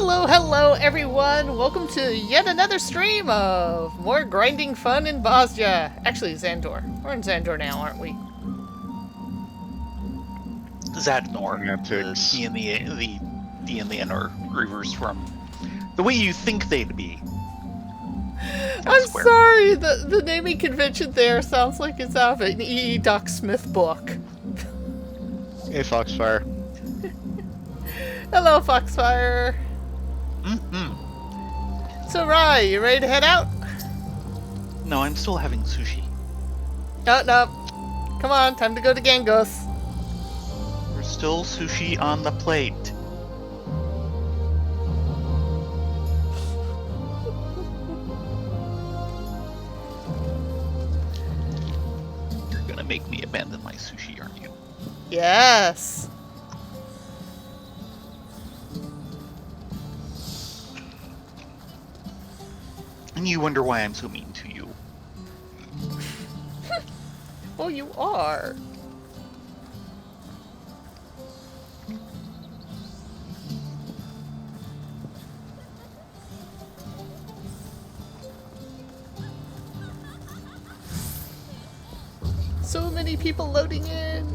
Hello everyone! Welcome to yet another stream of more grinding fun in Bosnia. Actually, Xandor. We're in Xandor now, aren't we? Zadnor. The D and the N are reversed from the way you think they'd be. I'm sorry, the naming convention there sounds like it's out of an E.E. Doc Smith book. Hey, Foxfire. Hello, Foxfire. So, Rai, you ready to head out? No, I'm still having sushi. No. Come on, time to go to Gangos. There's still sushi on the plate. You're gonna make me abandon my sushi, aren't you? Yes. And you wonder why I'm so mean to you. Well, you are. So many people loading in.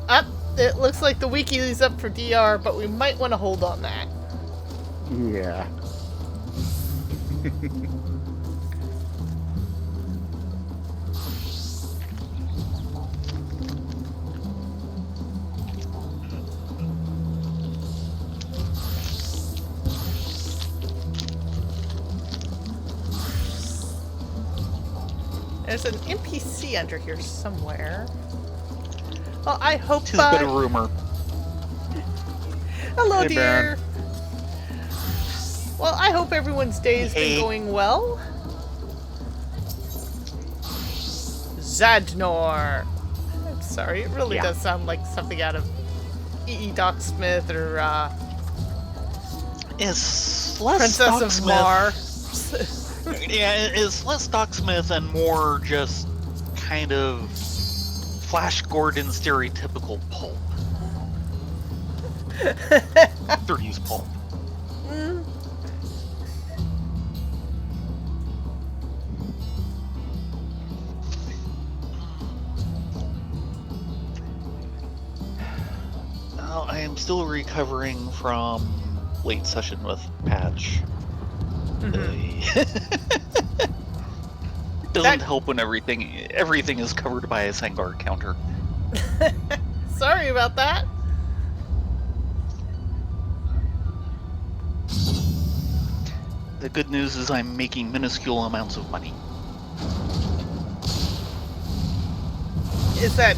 Up. It looks like the wiki is up for DR, but we might want to hold on that. Yeah. There's an NPC under here somewhere. Well, I hope. Tis but a rumor. Hello, Hey, dear. Baron. Well, I hope everyone's day has been going well. Zadnor. I'm sorry, it really does sound like something out of E.E. Doc Smith or It's less Princess Doc of Smith. Mar. Yeah, it's less Doc Smith and more just kind of Flash Gordon stereotypical pulp. 30s pulp. Well, I am still recovering from late session with Patch. It doesn't help when everything is covered by a Sangar counter. Sorry about that. The good news is I'm making minuscule amounts of money. Is that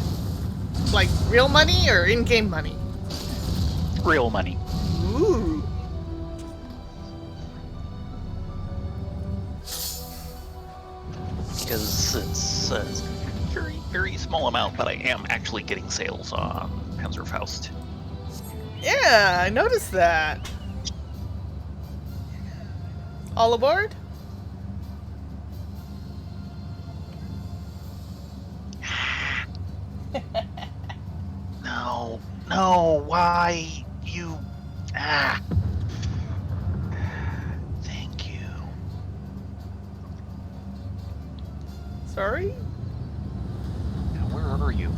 like real money or in-game money? Real money. Ooh. Because it's a very, very small amount, but I am actually getting sales on Panzerfaust. Yeah, I noticed that. All aboard? No, why you... Thank you. Sorry? Now, where are you?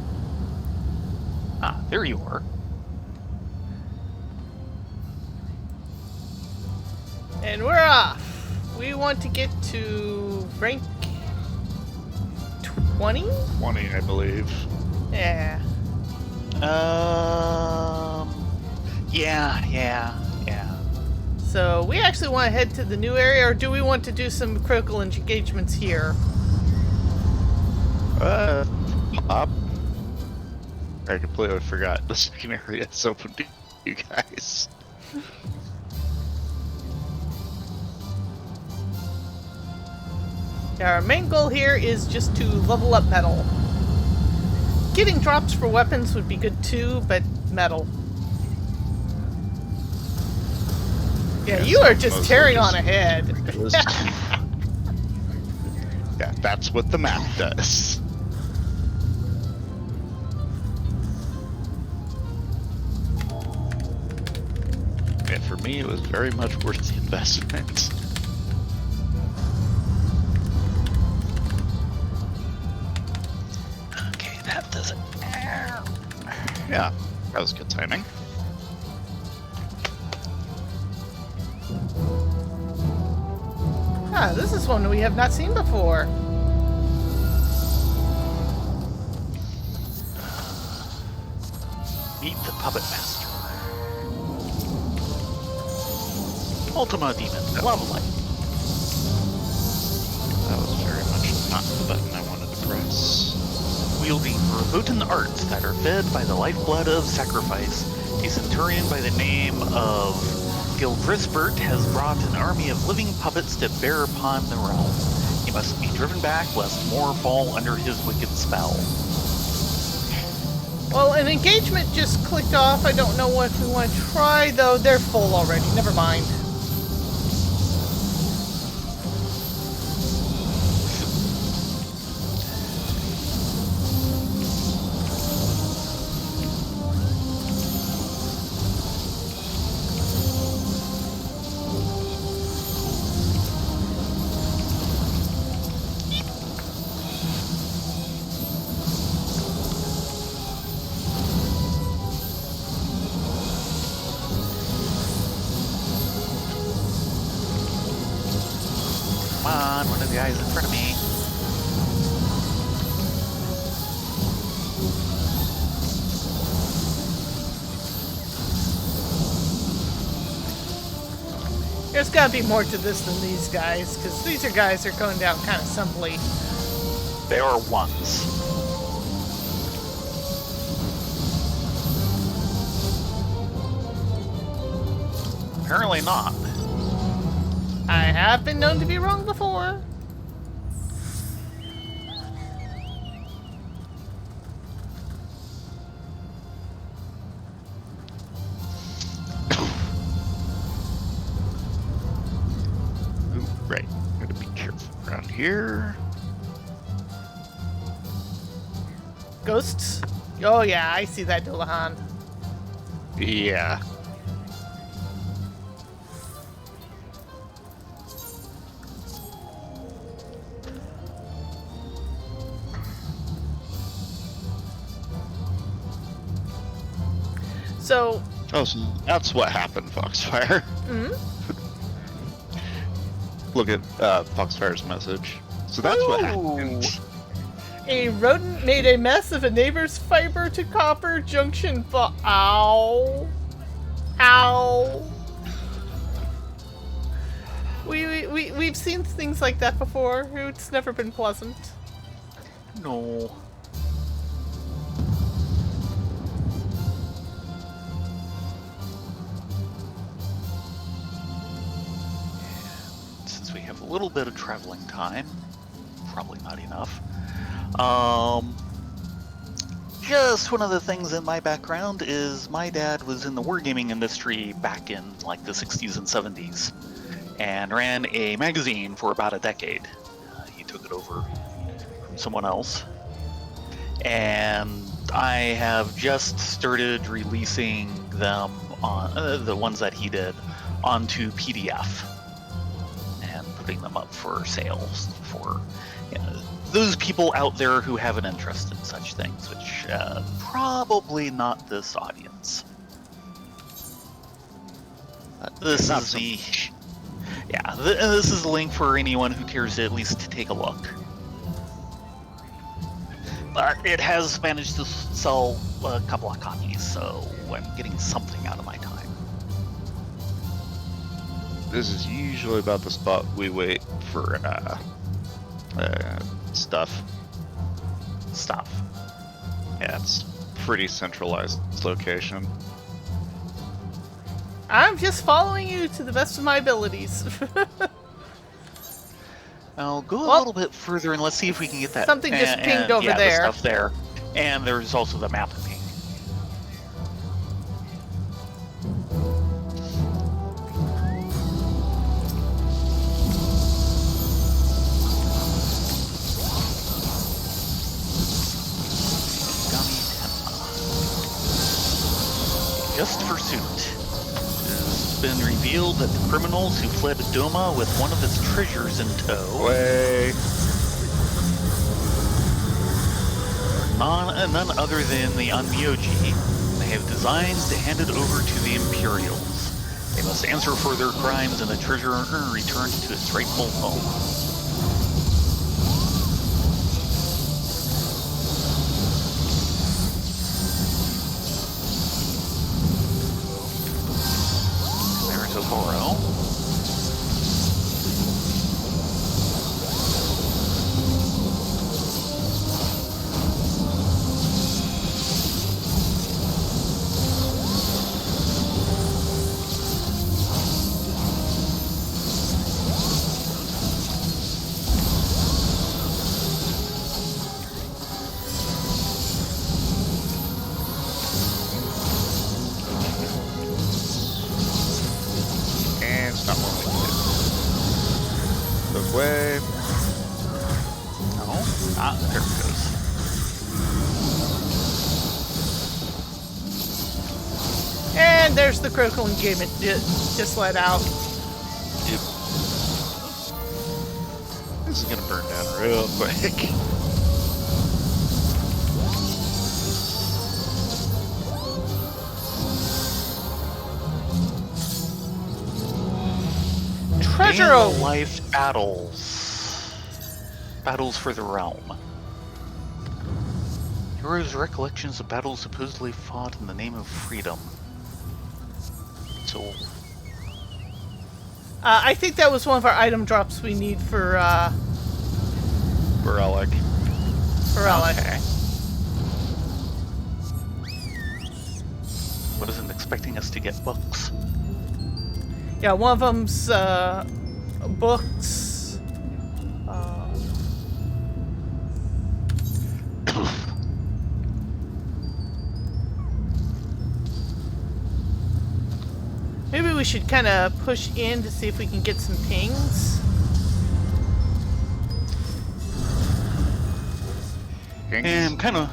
Ah, there you are. And we're off. We want to get to rank 20? 20, I believe. Yeah. Yeah. So we actually want to head to the new area, or do we want to do some critical engagements here? Pop. I completely forgot the second area is open to you guys. Our main goal here is just to level up metal. Getting drops for weapons would be good too, but metal. Yeah, you are just tearing on ahead. Yeah, that's what the map does. for me, it was very much worth the investment. Okay, that does it. Yeah, that was good timing. Ah, this is one we have not seen before. Meet the Puppet Master. Ultima Demon, Lava Light. That was very much not the button I wanted to press. Wielding verboten arts that are fed by the lifeblood of sacrifice, a centurion by the name of Gilgrisbert has brought an army of living puppets to bear upon the realm. He must be driven back lest more fall under his wicked spell. Well, an engagement just clicked off. I don't know what we want to try, though. They're full already. Never mind. Come on, one of the guys in front of me. There's gotta be more to this than these guys, because these are guys that are going down kind of simply. They are ones. Apparently not. I have been known to be wrong before. Ooh, right. Gotta be careful around here. Ghosts? Oh yeah, I see that, Dullahan. Yeah. So, Oh, so that's what happened, Foxfire. Look at Foxfire's message. So that's what happened. a rodent made a mess of a neighbor's fiber to copper junction Ow. Ow. We've seen things like that before. It's never been pleasant. No. Since we have a little bit of traveling time, probably not enough. Just one of the things in my background is my dad was in the wargaming industry back in like the 60s and 70s and ran a magazine for about a decade. He took it over from someone else. And I have just started releasing them on the ones that he did onto PDF and putting them up for sales for those people out there who have an interest in such things, which probably not this audience. This is the this is the link for anyone who cares to at least take a look. But it has managed to sell a couple of copies, so I'm getting something out of my time. This is usually about the spot we wait for stuff. Yeah, it's pretty centralized location. I'm just following you to the best of my abilities. I'll go a Well, little bit further and let's see if we can get that. something just pinged over the there. stuff there. And there's also the map ping. Just for suit. has been revealed that the criminals who fled Doma with one of its treasures in tow Way. none other than the Onmyoji. They have designs to hand it over to the Imperials. They must answer for their crimes and the treasure returned to its rightful home. There's Oboro. And it's not moving. This way. No. Ah, there it goes. And there's the critical engagement just let out. Yep. This is gonna burn down real quick. Treasure Day in of the life battles. Battles for the realm. Heroes' recollections of battles supposedly fought in the name of freedom. So, I think that was one of our item drops we need for Relic. Relic. okay. Wasn't expecting us to get books. Yeah, one of them's books. Maybe we should kind of push in to see if we can get some pings. And I'm kind of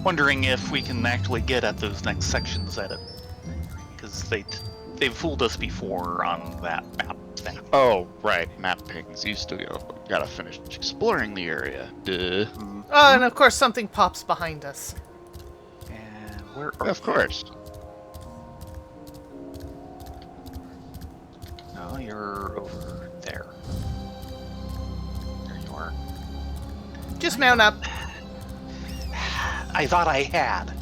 wondering if we can actually get at those next sections at it. Because they've fooled us before on that map. Oh, right. Map pings. You still gotta finish exploring the area. Duh. Oh, and of course something pops behind us. And where are Of course. No, you're over there. There you are. Just mount up. I thought I had.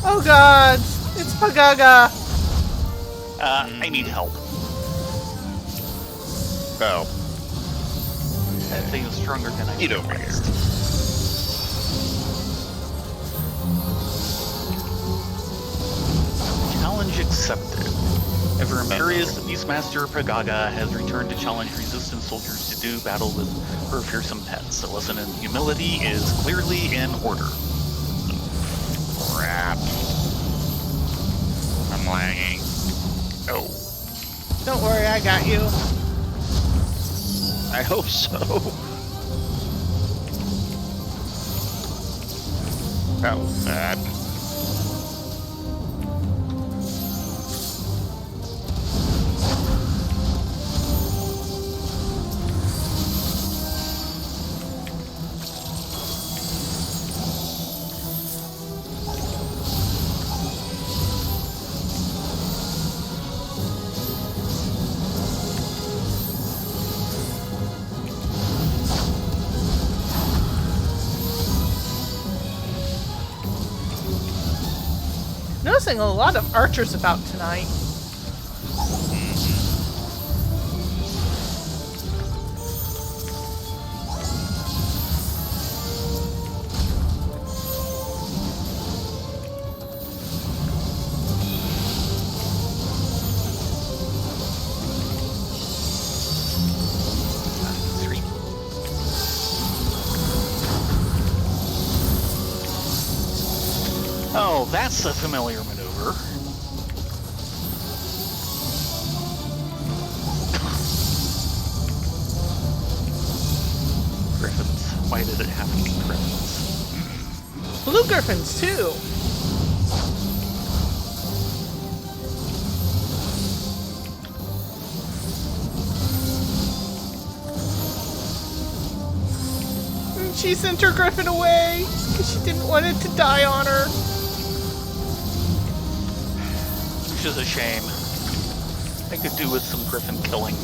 Oh god, it's Pagaga. I need help. Oh. That thing is stronger than I Get over here. realized. Challenge accepted. Ever imperious, the Beastmaster Pagaga has returned to challenge resistance soldiers to do battle with her fearsome pets. A lesson in humility is clearly in order. Crap. I'm lagging. Oh. Don't worry, I got you. I hope so. That was bad. Noticing a lot of archers about tonight. Well, that's a familiar maneuver. Griffins. Why did it have to be griffins? Blue griffins, too. And she sent her griffin away because she didn't want it to die on her. Which is a shame. I could do with some griffin killing.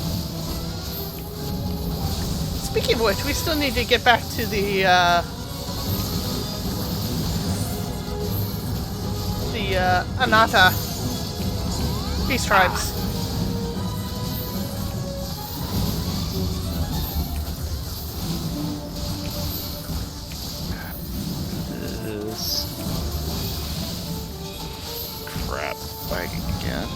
Speaking of which, we still need to get back to the Anata Beast Tribes. This crap lagging again.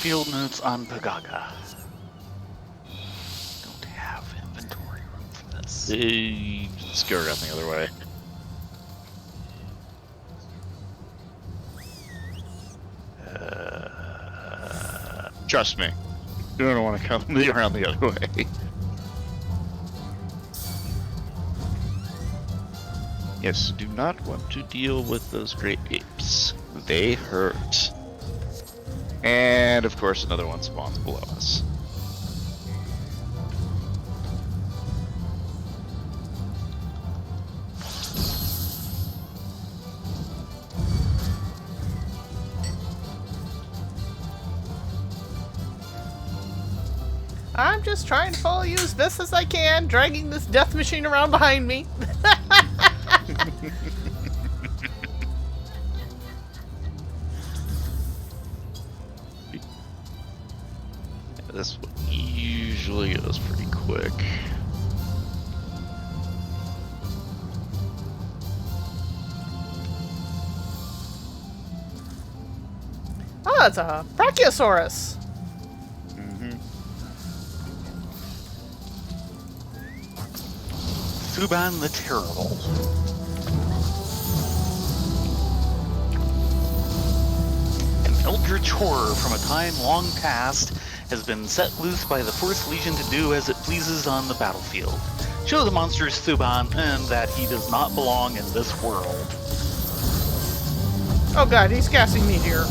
Field notes on Pagaga. Don't have inventory room for this. Let's go around the other way. Trust me, you don't want to come around the other way. Yes, do not want to deal with those great apes. They hurt. And of course another one spawns below us. I'm just trying to follow you as best as I can, dragging this death machine around behind me. This one usually goes pretty quick. Oh, it's a Brachiosaurus. Thuban the Terrible. An eldritch horror from a time long past has been set loose by the Fourth Legion to do as it pleases on the battlefield. Show the monsters Thuban and that he does not belong in this world. Oh god, he's gassing me here.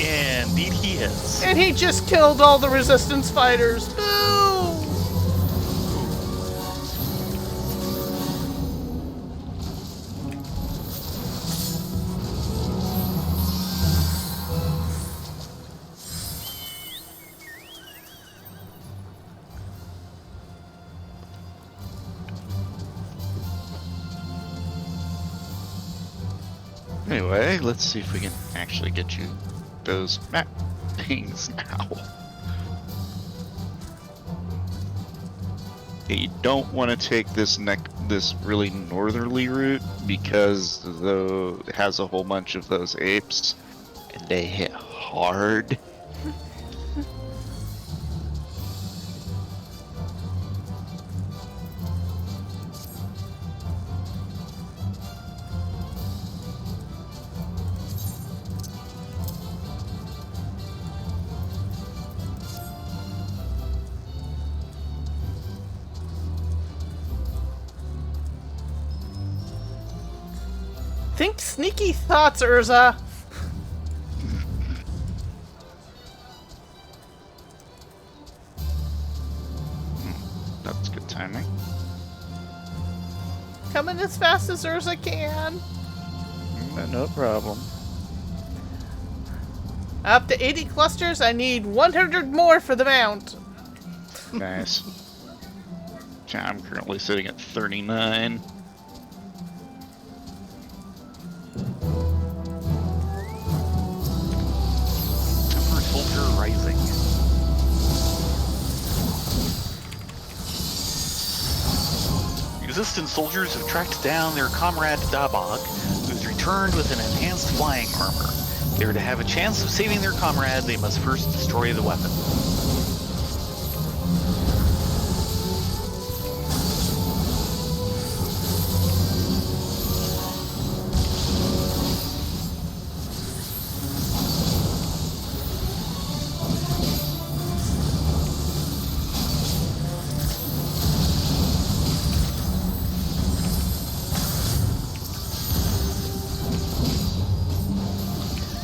Indeed he is. And he just killed all the resistance fighters. Boo! Anyway, let's see if we can actually get you those map things now. Yeah, you don't want to take this really northerly route because it has a whole bunch of those apes and they hit hard. Think sneaky thoughts, Urza. That's good timing. Coming as fast as Urza can. No problem. Up to 80 clusters, I need 100 more for the mount. Nice. I'm currently sitting at 39. Emperor Soldier Rising. Resistance soldiers have tracked down their comrade Dabog, who's returned with an enhanced flying armor. If they're to have a chance of saving their comrade, they must first destroy the weapon.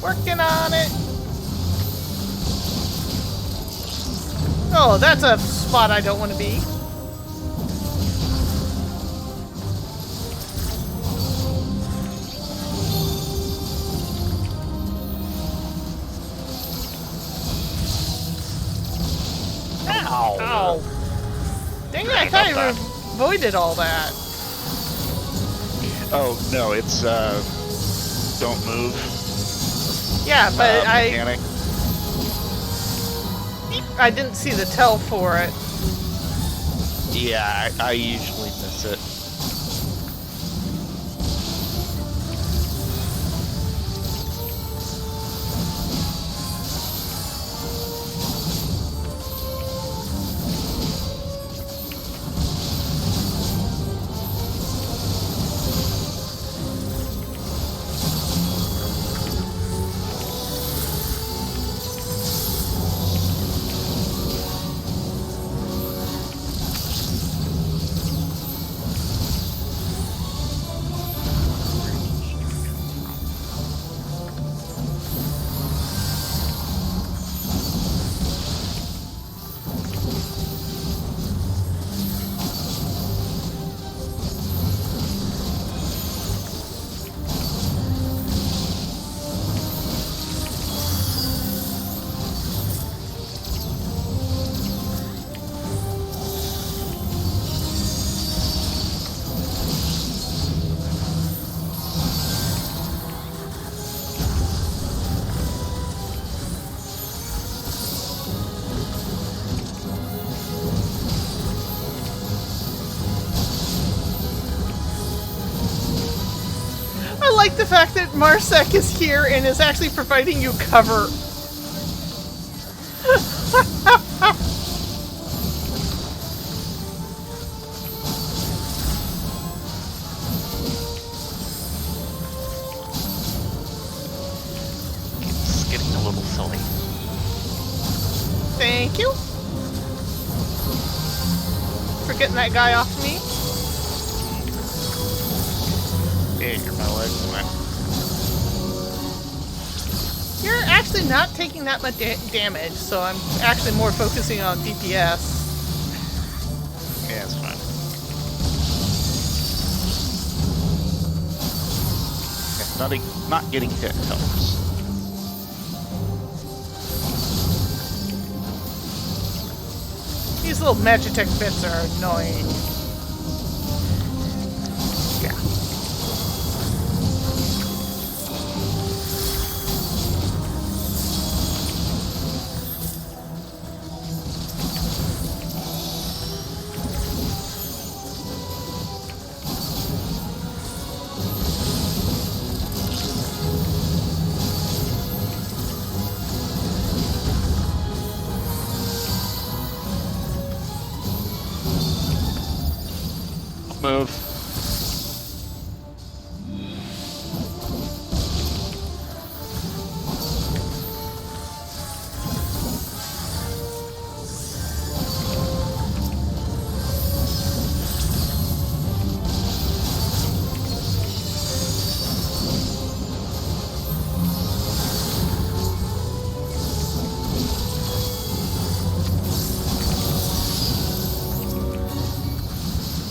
Working on it. Oh, that's a spot I don't want to be. Ow! Ow. Dang it, I thought you avoided all that. Oh no, it's don't move. Yeah, but Mechanic. I didn't see the tell for it. Yeah, I usually miss it. I like the fact that Marsek is here and is actually providing you cover. It's getting a little silly. Thank you. For getting that guy off me. Yeah, you're my leg went. You're actually not taking that much damage, so I'm actually more focusing on DPS. Yeah, it's fine. Yeah, not getting hit helps. These little Magitech bits are annoying. Yeah. Move.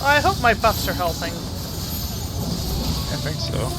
I hope my buffs are helping. I think so.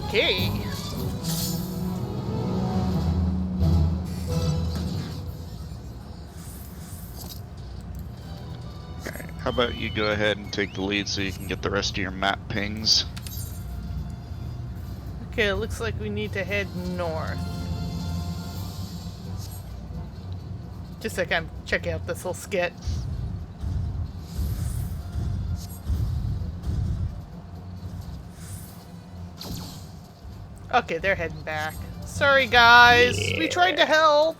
Okay. Okay, how about you go ahead and take the lead so you can get the rest of your map pings? Okay, it looks like we need to head north. Just like I'm checking out this little skit. Okay, they're heading back. Sorry, guys. We tried to help.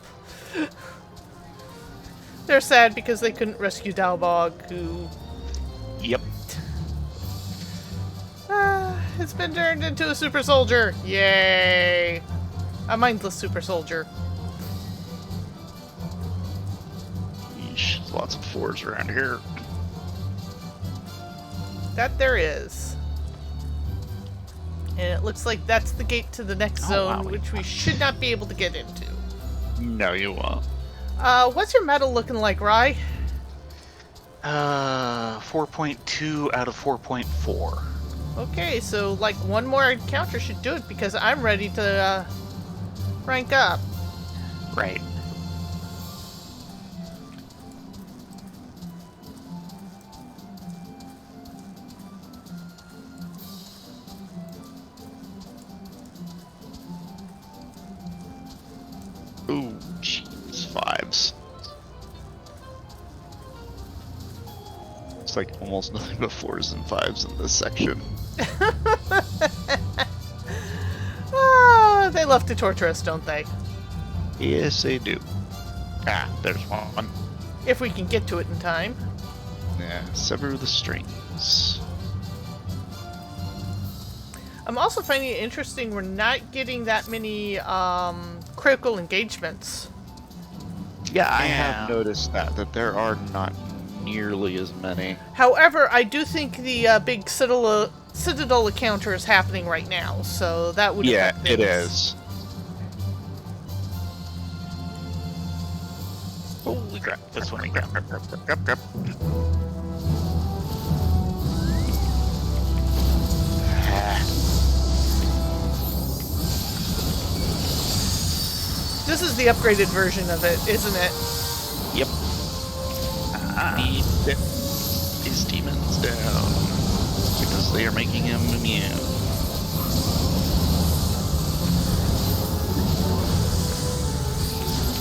They're sad because they couldn't rescue Dalbog, who Yep. has been turned into a super soldier. Yay! A mindless super soldier. Yeesh, there's lots of fours around here. That there is. And it looks like that's the gate to the next zone, wow. which we should not be able to get into. No, you won't. What's your medal looking like, Rye? 4.2 out of 4.4. Okay, so like one more encounter should do it because I'm ready to rank up. Right. Ooh, jeez, fives. It's like almost nothing but fours and fives in this section. They love to torture us, don't they? Yes, they do. Ah, there's one. If we can get to it in time. Yeah, sever the strings. I'm also finding it interesting we're not getting that many critical engagements. Yeah, I Yeah. have noticed that there are not nearly as many. However, I do think the big Citadel encounter is happening right now, so that would Yeah, affect it things. is. Holy crap, this one again. Yep. This is the upgraded version of it, isn't it? Yep. Need these demons down because they are making him immune.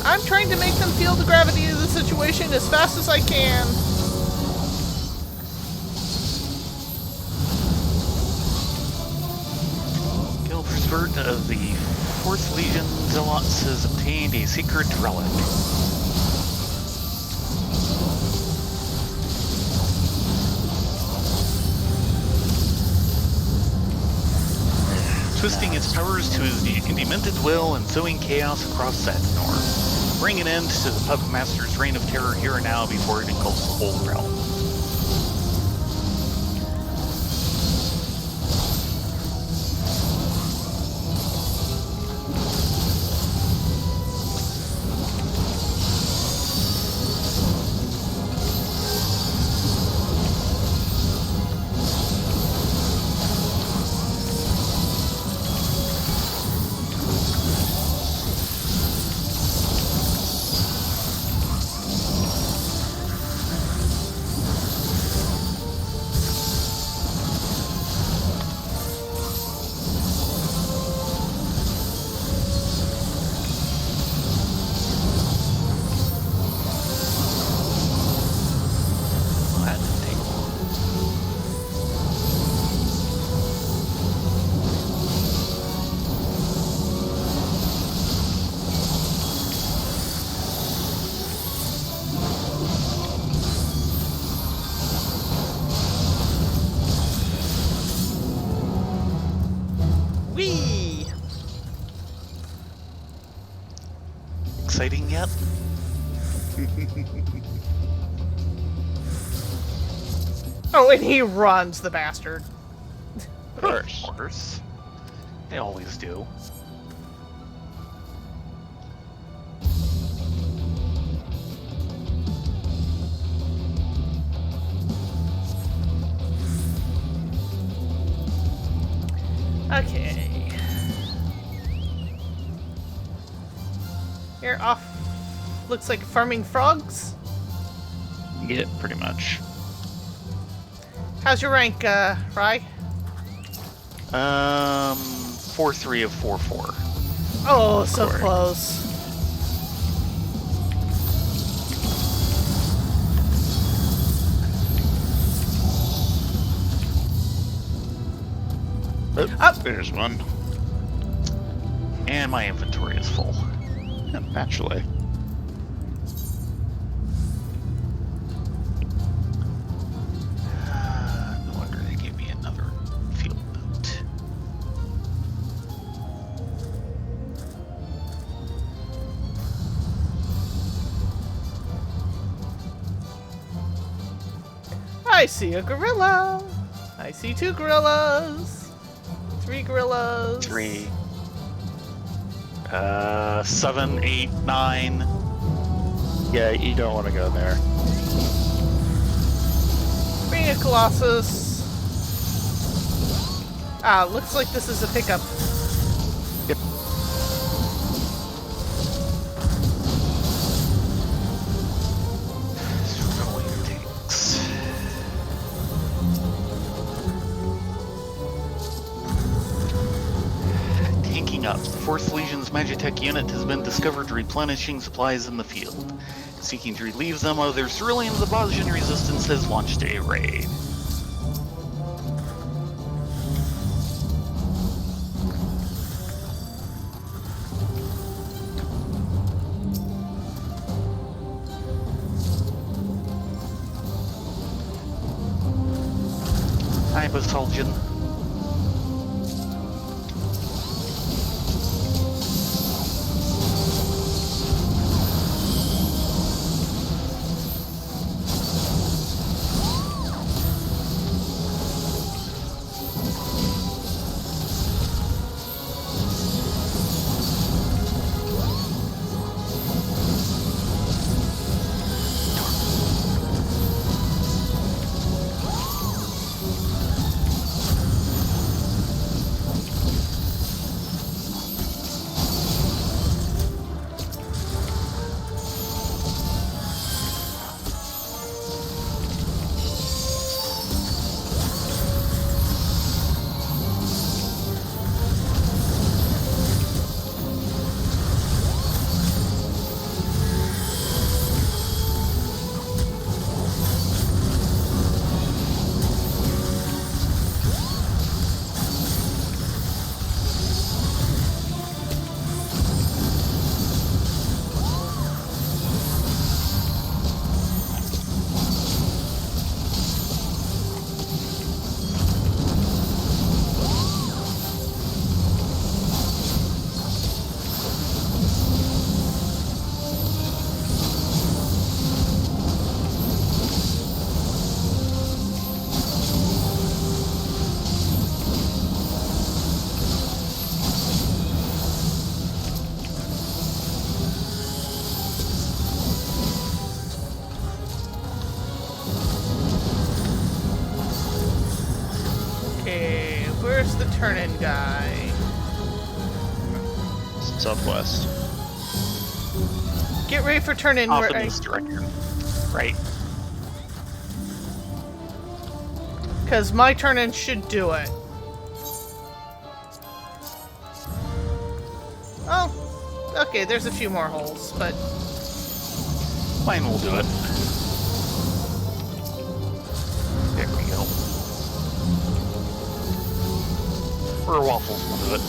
I'm trying to make them feel the gravity of the situation as fast as I can. Gilbert of the 4th Legion Zealots has obtained a secret relic. Twisting its powers to his demented will and sowing chaos across Satnor. Bring an end to the Puppet Master's reign of terror here and now before it engulfs the whole realm. Well, that didn't take long. Whee! Exciting yet? Oh, and he runs, the bastard. Of course. Of course. They always do. Okay. You're off. Looks like farming frogs. Yeah, pretty much. How's your rank, Rye? 4-3 of 4-4. Oh, so Correct. close. Oh, Up. there's one. And my inventory is full. Yeah, naturally. No wonder they gave me another field note. I see a gorilla. I see 2 gorillas. 3 gorillas. 3. 7, 8, 9. Yeah, you don't want to go there. Being a colossus. Ah, looks like this is a pickup. Yep. Scrolling tanks. Tanking up. The 4th Legion's Magitech unit has been discovered replenishing supplies in the field. Seeking to relieve them of their cerulean, the Bosnian resistance has launched a raid. Hi, Basaljan. Okay, where's the turn-in guy? Southwest. Get ready for turn-in. Off where in I- this direction. Right. Because my turn-in should do it. Oh, okay, there's a few more holes, but... Mine will do it. There we go. Or Waffles will do it.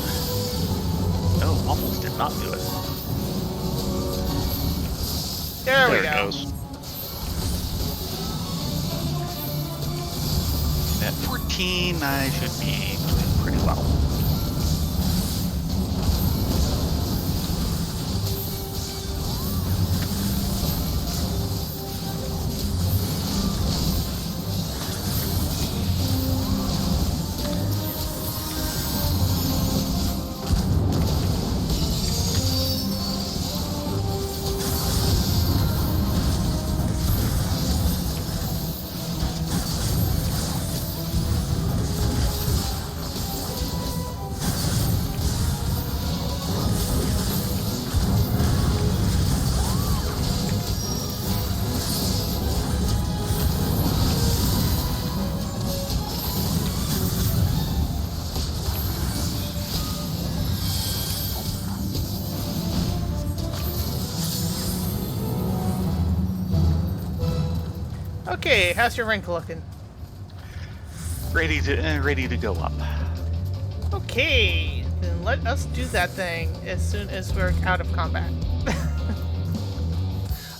No, Waffles did not do it. There we it go. goes. At 14, I should be doing pretty well. Okay, how's your rank looking? Ready to go up. Okay, then let us do that thing as soon as we're out of combat.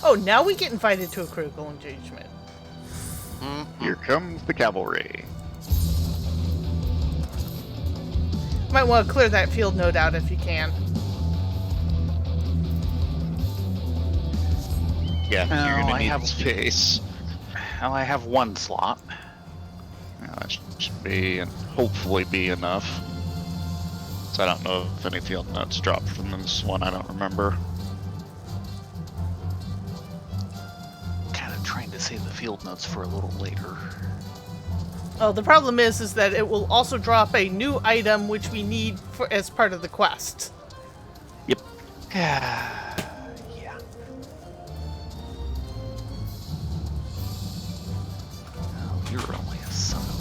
Oh, now we get invited to a critical engagement. Here comes the cavalry. Might want to clear that field node out if you can. Yeah, Oh, you're gonna I need have- space. Well, I have one slot. Yeah, that should be, and hopefully be enough. So I don't know if any field notes dropped from this one. I don't remember. Kind of trying to save the field notes for a little later. Oh, the problem is that it will also drop a new item which we need for as part of the quest. Yep. Yeah. Oh, you're only a son of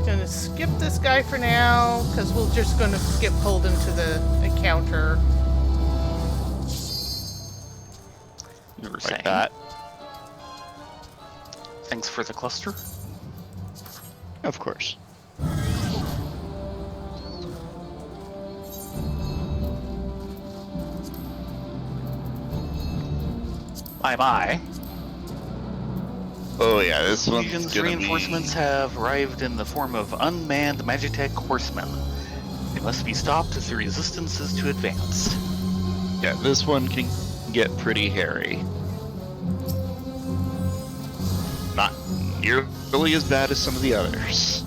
Gonna skip this guy for now, because we're just gonna get pulled into the encounter. You were Like saying. that. Thanks for the cluster. Of course. My. Oh yeah, this one's Legion's gonna reinforcements be... have arrived in the form of unmanned Magitech horsemen. They must be stopped as the resistance is to advance. Yeah, this one can get pretty hairy. Not nearly as bad as some of the others.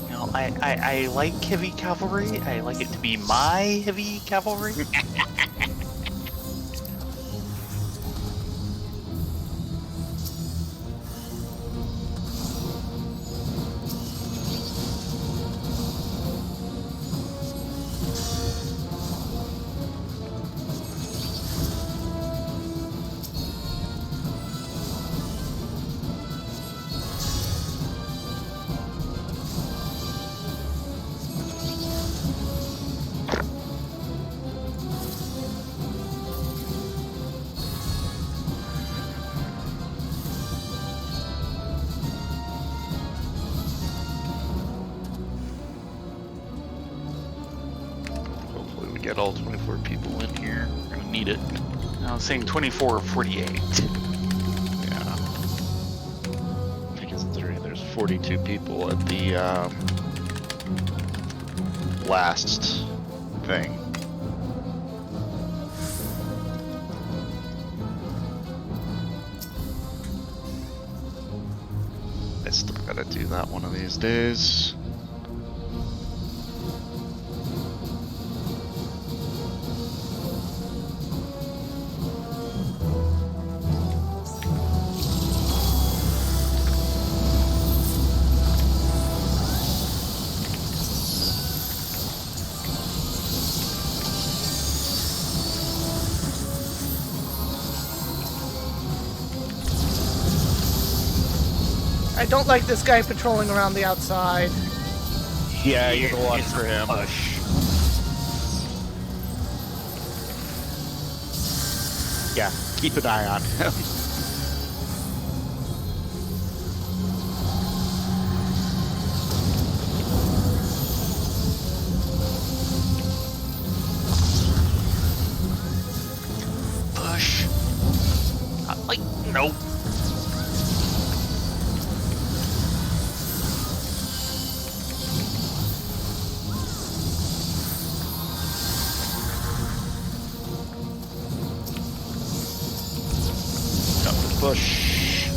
You know, I like heavy cavalry. I like it to be my heavy cavalry. Hopefully we get all 24 people in here. We're gonna need it. I was saying 24 or 48. Yeah. Because there's 42 people at the last thing. I still gotta do that one of these days. I don't like this guy patrolling around the outside. Yeah, you're the one for him. Push. Yeah, keep an eye on him. Push. Like, nope. Got the push.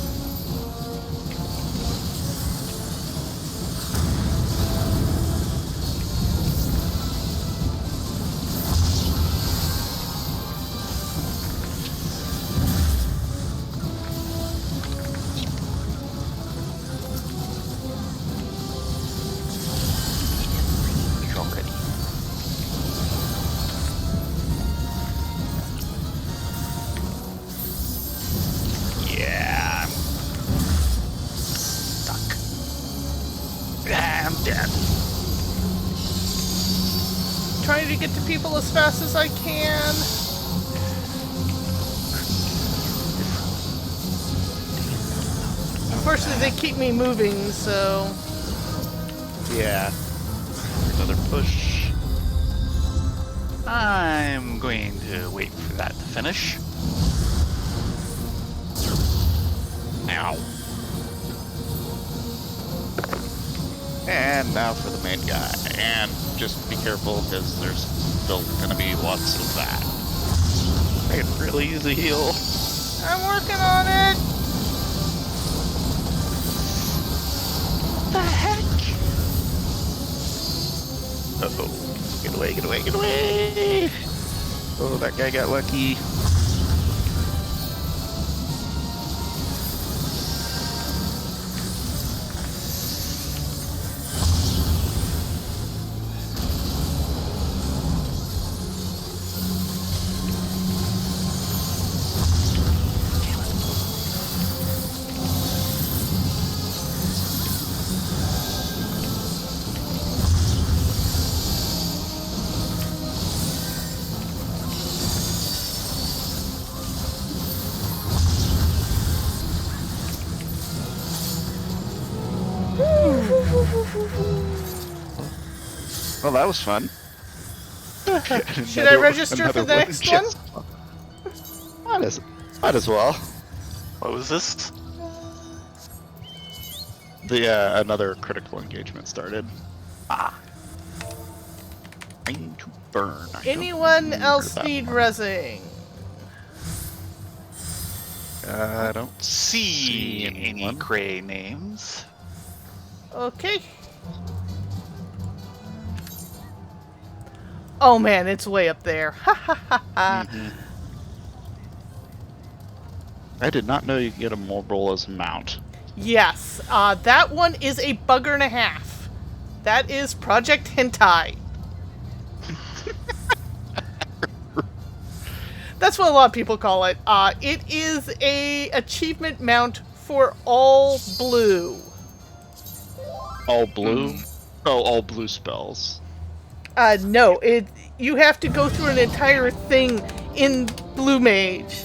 Already. Yeah. I'm stuck. I'm dead. Trying to get to people as fast as I can. Unfortunately, they keep me moving, so... Yeah. Another push. I'm going to wait for that to finish. Ow. And now for the main guy. And just be careful, because there's still going to be lots of that. I can really use a heal. I'm working on it! What the heck? Uh-oh. Get away, get away, get away! Oh, that guy got lucky. Well, that was fun. Should I register for the next one? Might as well. What was this? The another critical engagement started. Ah, Trying to burn. I don't Anyone remember else that need part. rezzing? I don't see any anyone. Cray names. Okay. Oh man, it's way up there. Ha ha ha ha. Mhm. I did not know you could get a mobile as a mount. Yes, that one is a bugger and a half. That is Project Hentai. That's what a lot of people call it. It is a achievement mount for all blue. All blue? Oh, all blue spells. No, you have to go through an entire thing in Blue Mage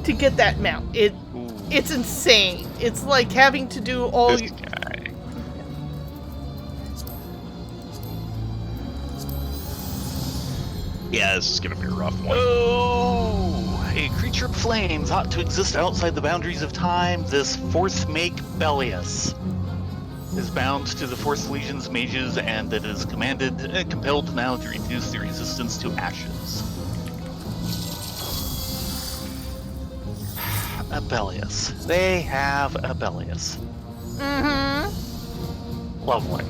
to get that mount. It's insane. It's like having to do all This guy. Yeah, this is gonna be a rough one. Oh, a creature of flame thought to exist outside the boundaries of time. This fourth make Bellius is bound to the Fourth Legion's mages, and it is compelled now to reduce the resistance to ashes. A Bellius. They have a Bellius. Mm-hmm. Lovely.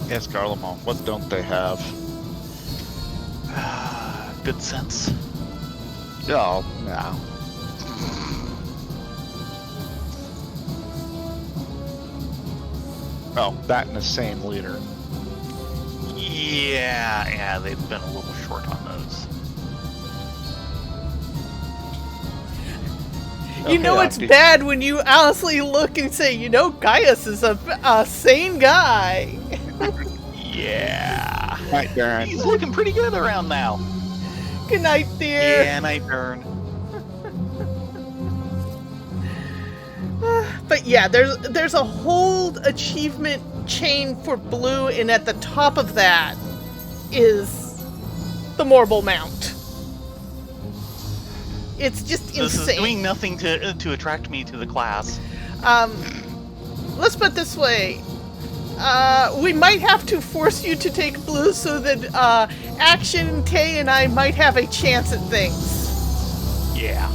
Yes, Garlemald, what don't they have? Good sense. Oh, no. Oh, that and a sane leader. Yeah, they've been a little short on those. You know it's bad when you honestly look and say, you know, Gaius is a sane guy. Yeah. Night, Baron. He's looking pretty good around now. Good night, dear. Yeah, night, Baron. But yeah, there's a whole achievement chain for blue, and at the top of that is the Morble Mount. It's just This insane. is doing nothing to attract me to the class. Let's put it this way. We might have to force you to take blue so that Action, Tay, and I might have a chance at things. Yeah.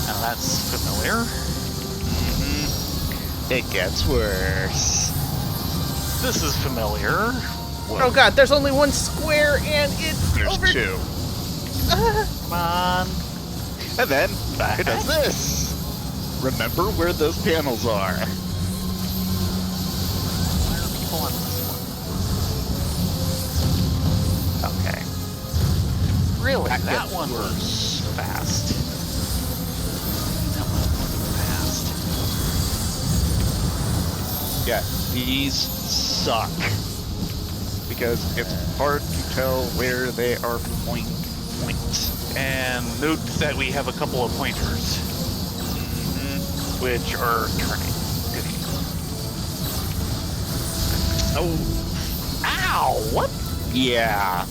Now that's familiar. It gets worse. This is familiar. Oh god, there's only one square and it's There's over. two. Come on. And then it does this. Remember where those panels are. Why are people on this one? Okay. Really? That gets one worse. was fast. Come on, fast. Yeah, these suck. Because it's hard to tell where they are point. And note that we have a couple of pointers, which are turning. Goody. Oh. Ow! What? Yeah.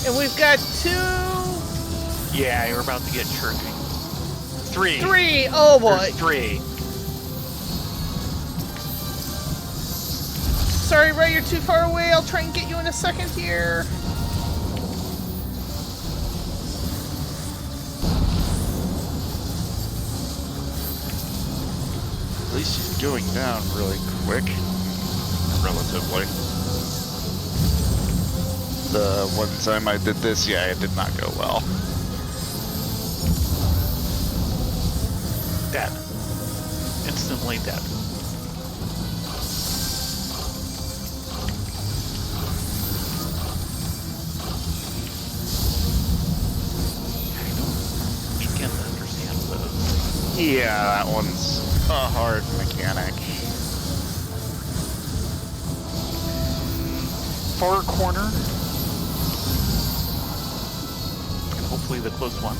And we've got 2... Yeah, you're about to get chirping. 3. 3! Oh boy. There's 3. Sorry, Ray, you're too far away. I'll try and get you in a second here. At least he's going down really quick. Relatively. The one time I did this, yeah, it did not go well. Dead. Instantly dead. I don't begin to understand those. Yeah, that one's a hard mechanic. Far corner. And hopefully the close one.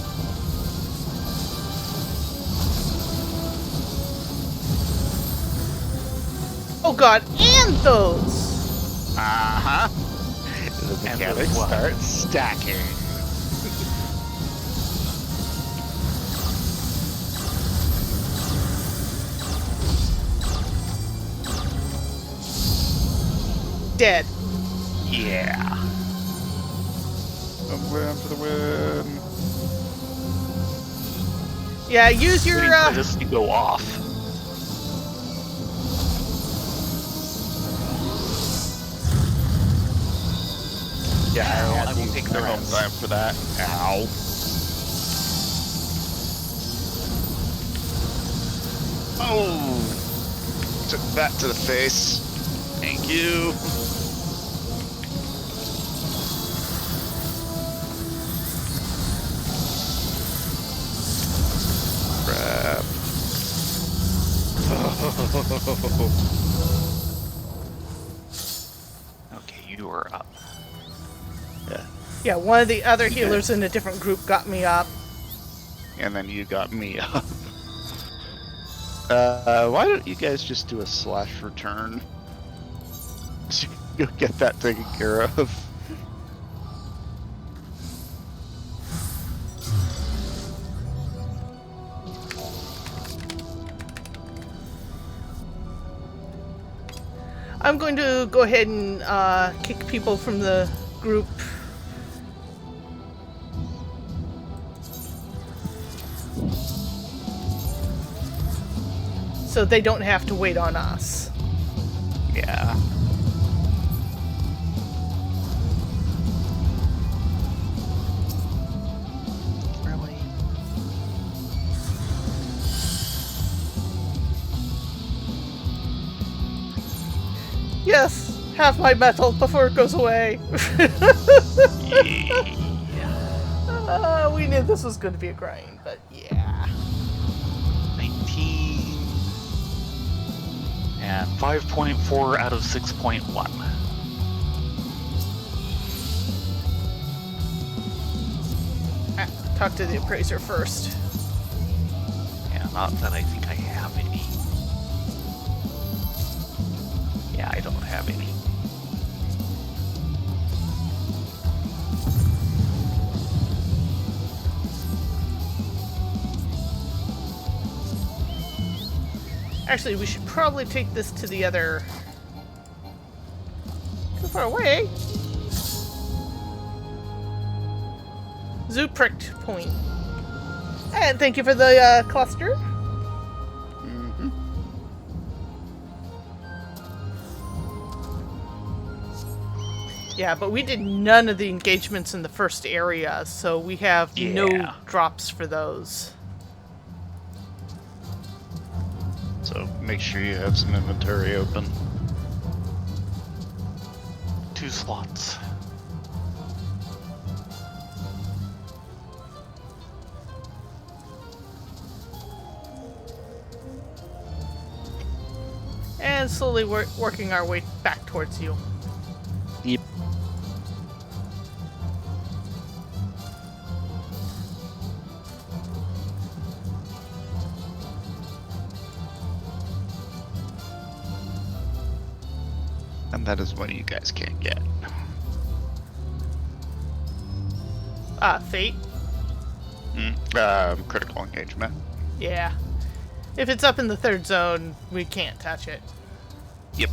Oh god, and those! Uh-huh. The And mechanics what? start stacking. Dead. Yeah. For the win. Yeah, use your, Waiting for this to go off. Yeah, I will take the home rest. time for that. Ow. Oh! Took that to the face. Thank you. Crap. Okay, you are up. Yeah. yeah, one of the other healers in a different group got me up. And then you got me up. Why don't you guys just do a slash return? So you'll get that taken care of. I'm going to go ahead and kick people from the group. So they don't have to wait on us. Yeah. Really? Yes, have my metal before it goes away. We knew this was going to be a grind, but yeah. 19. And 5.4 out of 6.1. Talk to the appraiser first. Yeah, not that I think I have any. Yeah, I don't have any. Actually, we should probably take this to the other... Too far away. Zupricht point. And thank you for the cluster. Mm-hmm. Yeah, but we did none of the engagements in the first area, so we have no Yeah. drops for those. So make sure you have some inventory open. 2 slots. And slowly working our way back towards you. Yep. And that is what you guys can't get. Fate? Critical engagement. Yeah. If it's up in the 3rd zone, we can't touch it. Yep.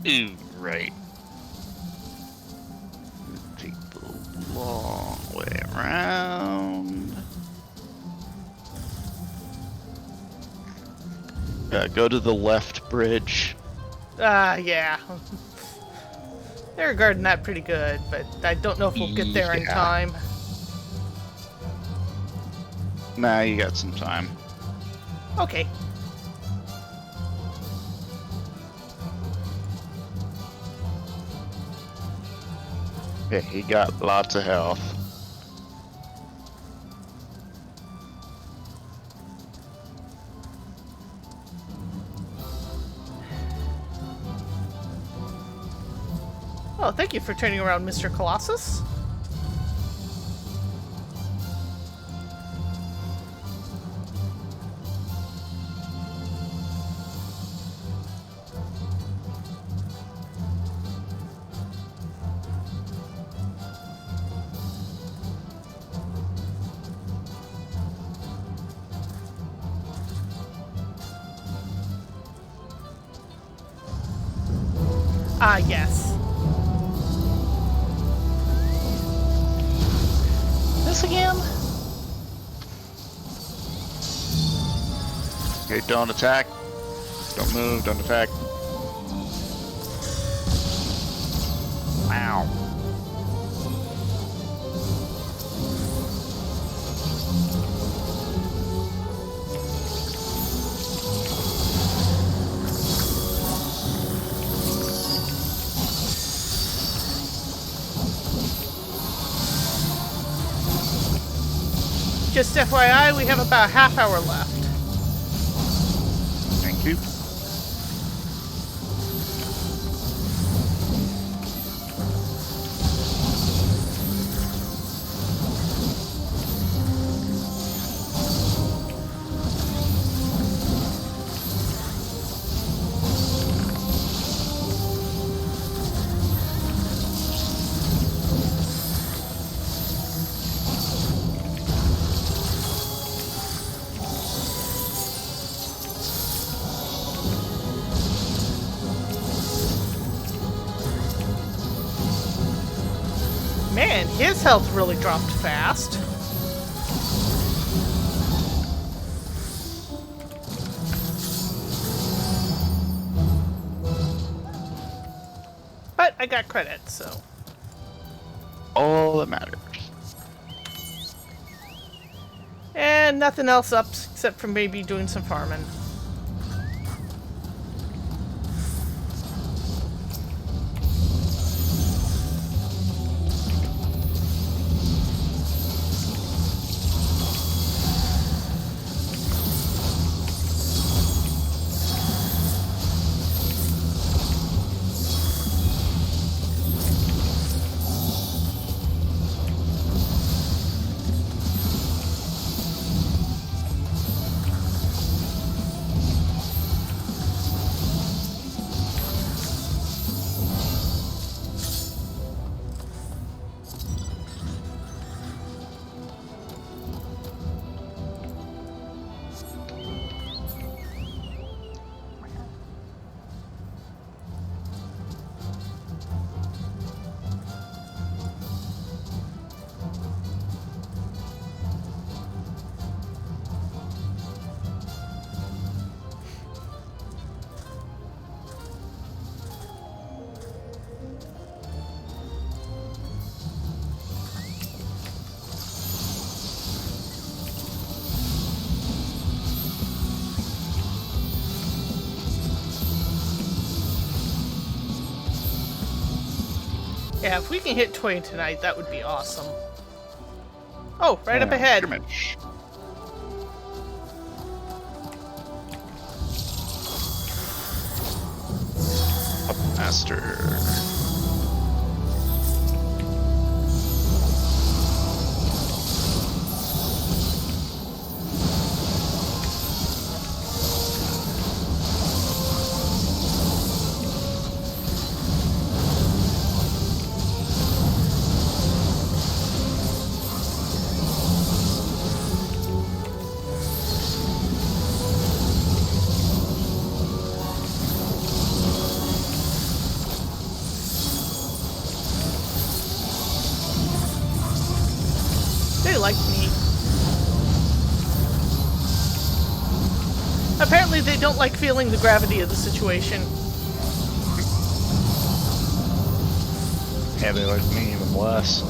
Ooh, right. Take the long way around. Go to the left bridge. Yeah. They're guarding that pretty good, but I don't know if we'll get there in Yeah. time. Nah, you got some time. Okay. Yeah, he got lots of health. Oh, thank you for turning around, Mr. Colossus. Ah, yes. This again? Okay, don't attack. Don't move, don't attack. Wow. Just FYI, we have about a half hour left. Thank you. Man, his health really dropped fast. But I got credit, so. All that matters. And nothing else up except for maybe doing some farming. Yeah, if we can hit Toy tonight, that would be awesome. Oh, right up Yeah, ahead. skirmish. Up master. They like me. Apparently they don't like feeling the gravity of the situation. Yeah, they like me even less.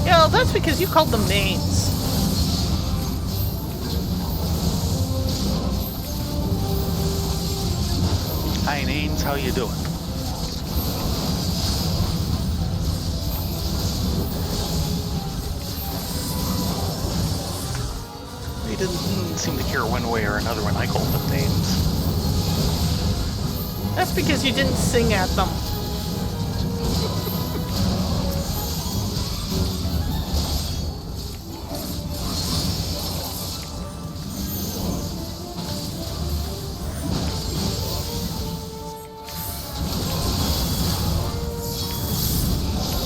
Yeah, well, that's because you called them names. Hi, Names. How you doing? They didn't seem to care one way or another when I called them names. That's because you didn't sing at them.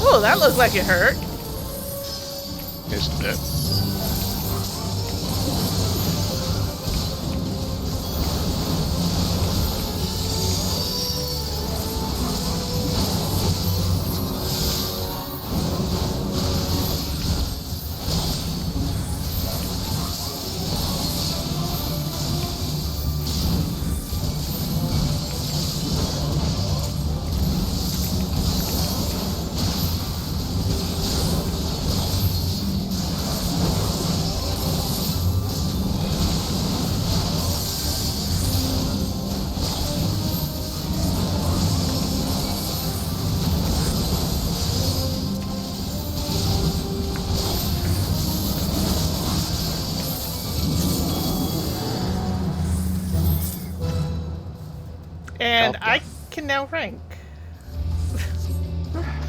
Oh, that looked like it hurt. Just a bit. And Copy. I can now rank.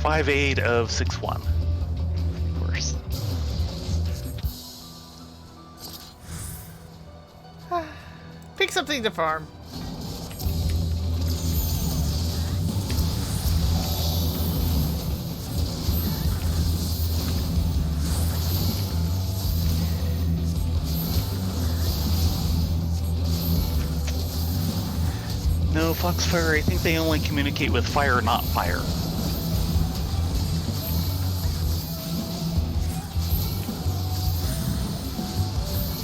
5'8" of 6'1". Of course. Pick something to farm. No, Foxfire, I think they only communicate with fire, not fire.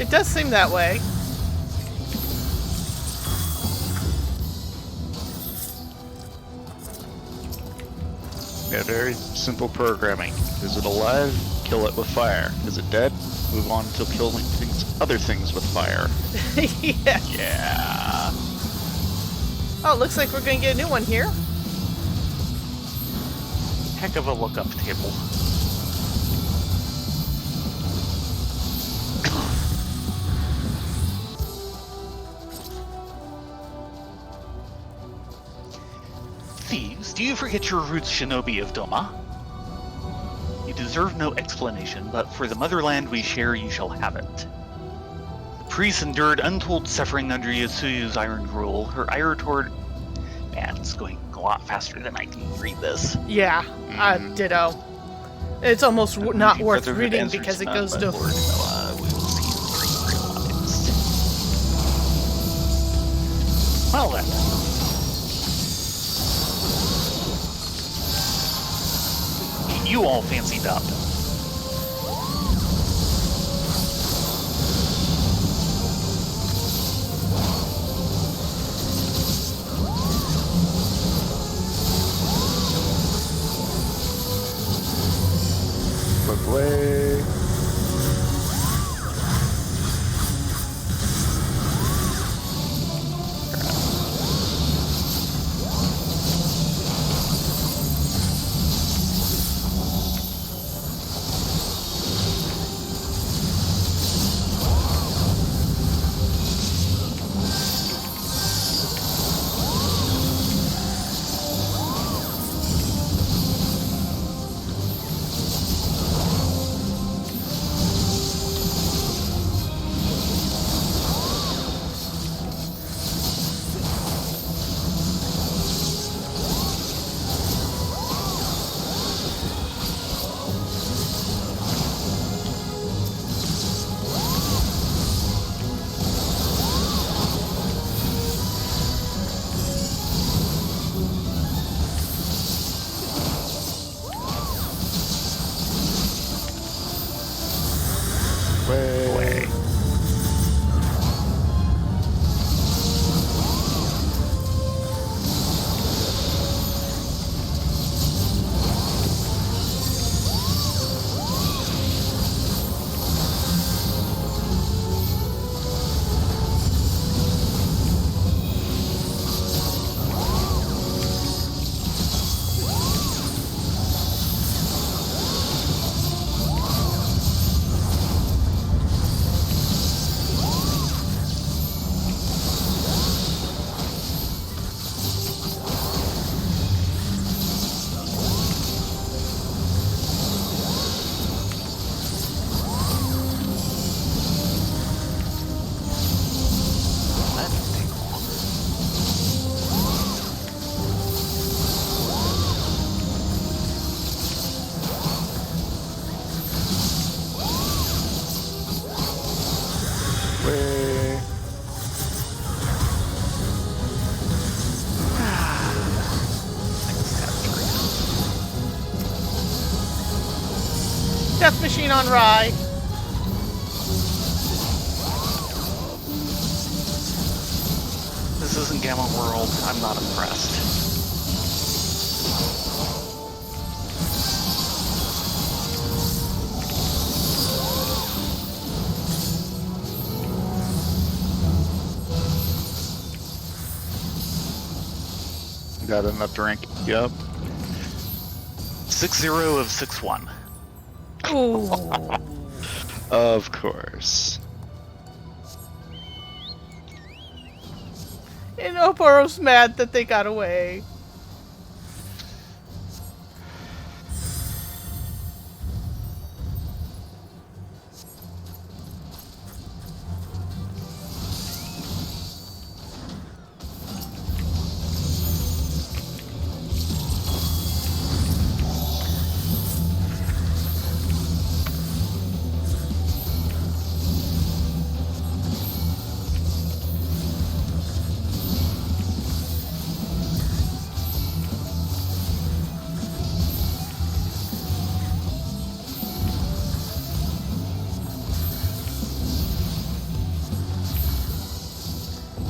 It does seem that way. Yeah, very simple programming. Is it alive? Kill it with fire. Is it dead? Move on to killing other things with fire. Yeah. Yeah. Oh, looks like we're gonna get a new one here. Heck of a lookup table. Thieves, do you forget your roots, shinobi of Doma? You deserve no explanation, but for the motherland we share, you shall have it. The priest endured untold suffering under Yasuyu's iron rule. Her ire toward... Man, it's going a lot faster than I can read this. Yeah, ditto. It's almost not worth Brotherhood reading answers because it none, goes but to... Lord Noah, we will see the great realized. Well then. You all fancied up. Quick way. working on Rye. This isn't Gamma World. I'm not impressed. Got enough drink? Yep. 6-0 of 6-1. Ooh. Of course. And Oboro's mad that they got away.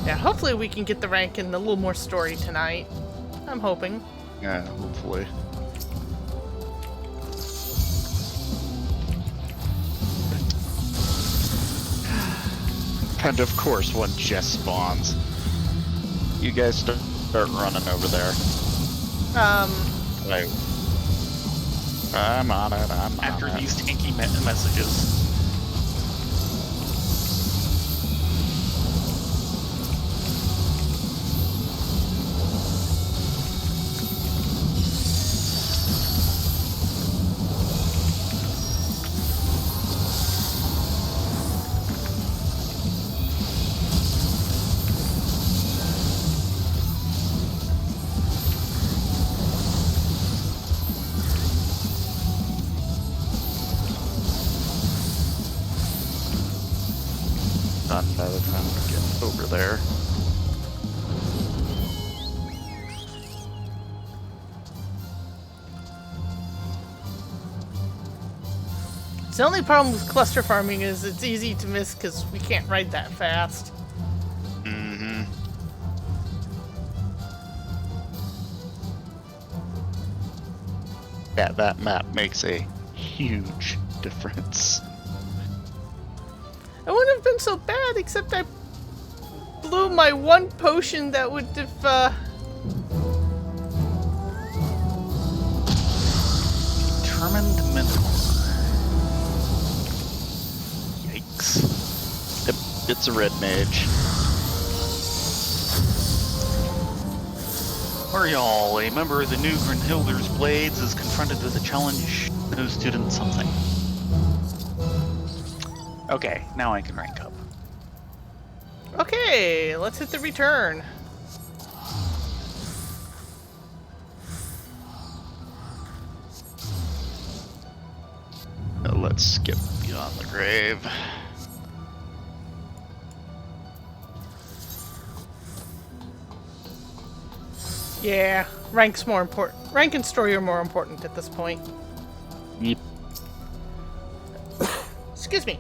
Yeah, hopefully we can get the rank and a little more story tonight. I'm hoping. Yeah, hopefully. And of course, when Jess spawns, you guys start running over there. Like, I'm on it. I'm After on it. these tanky messages. Done by the time we get over there. The only problem with cluster farming is it's easy to miss because we can't ride that fast. Mm-hmm. Yeah, that map makes a huge difference. It wouldn't have been so bad, except I blew my one potion that would have, Determined Mentor. Yikes. It's a red mage. Ariel, a member of the new Grunhilder's Blades, is confronted with a challenge. No student something. Okay, now I can rank up. Okay, let's hit the return. Let's skip beyond the grave. Yeah, rank's more important. Rank and story are more important at this point. Yep. Excuse me.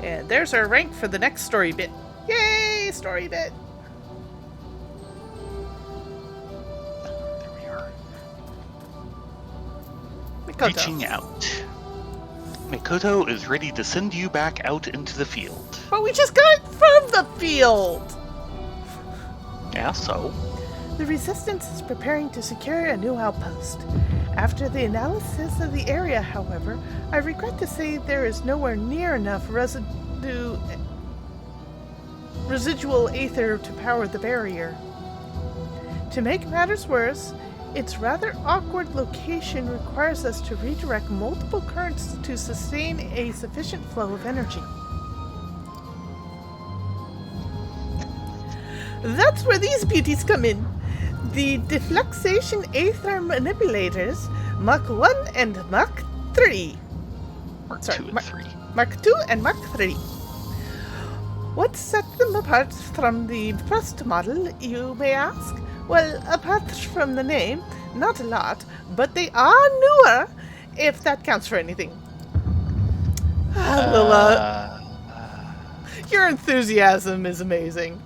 And there's our rank for the next story bit. Yay, story bit! There we are. Mikoto. Reaching out. Mikoto is ready to send you back out into the field. But we just got from the field! Yeah, so? The Resistance is preparing to secure a new outpost. After the analysis of the area, however, I regret to say there is nowhere near enough residual aether to power the barrier. To make matters worse, Its rather awkward location requires us to redirect multiple currents to sustain a sufficient flow of energy. That's where these beauties come in. The defluxation aether manipulators, Mach 1 and Mach 3. Mark Sorry, 2 and 3. Mach 2 and Mach 3. What set them apart from the first model, you may ask? Well, apart from the name, not a lot, but they are newer, if that counts for anything. Lila, your enthusiasm is amazing.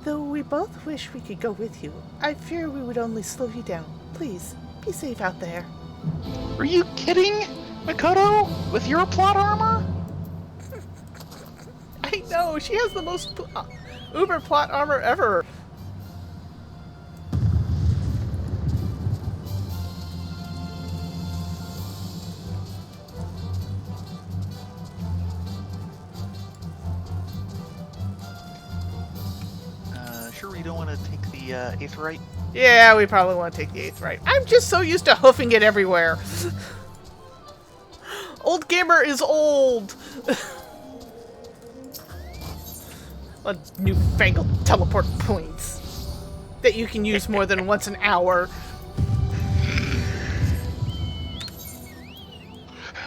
Though we both wish we could go with you, I fear we would only slow you down. Please, be safe out there. Are you kidding, Makoto? With your plot armor? I know, she has the most uber plot armor ever. Sure we don't want to take the aetherite? Yeah, we probably want to take the 8th right. I'm just so used to hoofing it everywhere. Old gamer is old. A newfangled teleport points that you can use more than once an hour.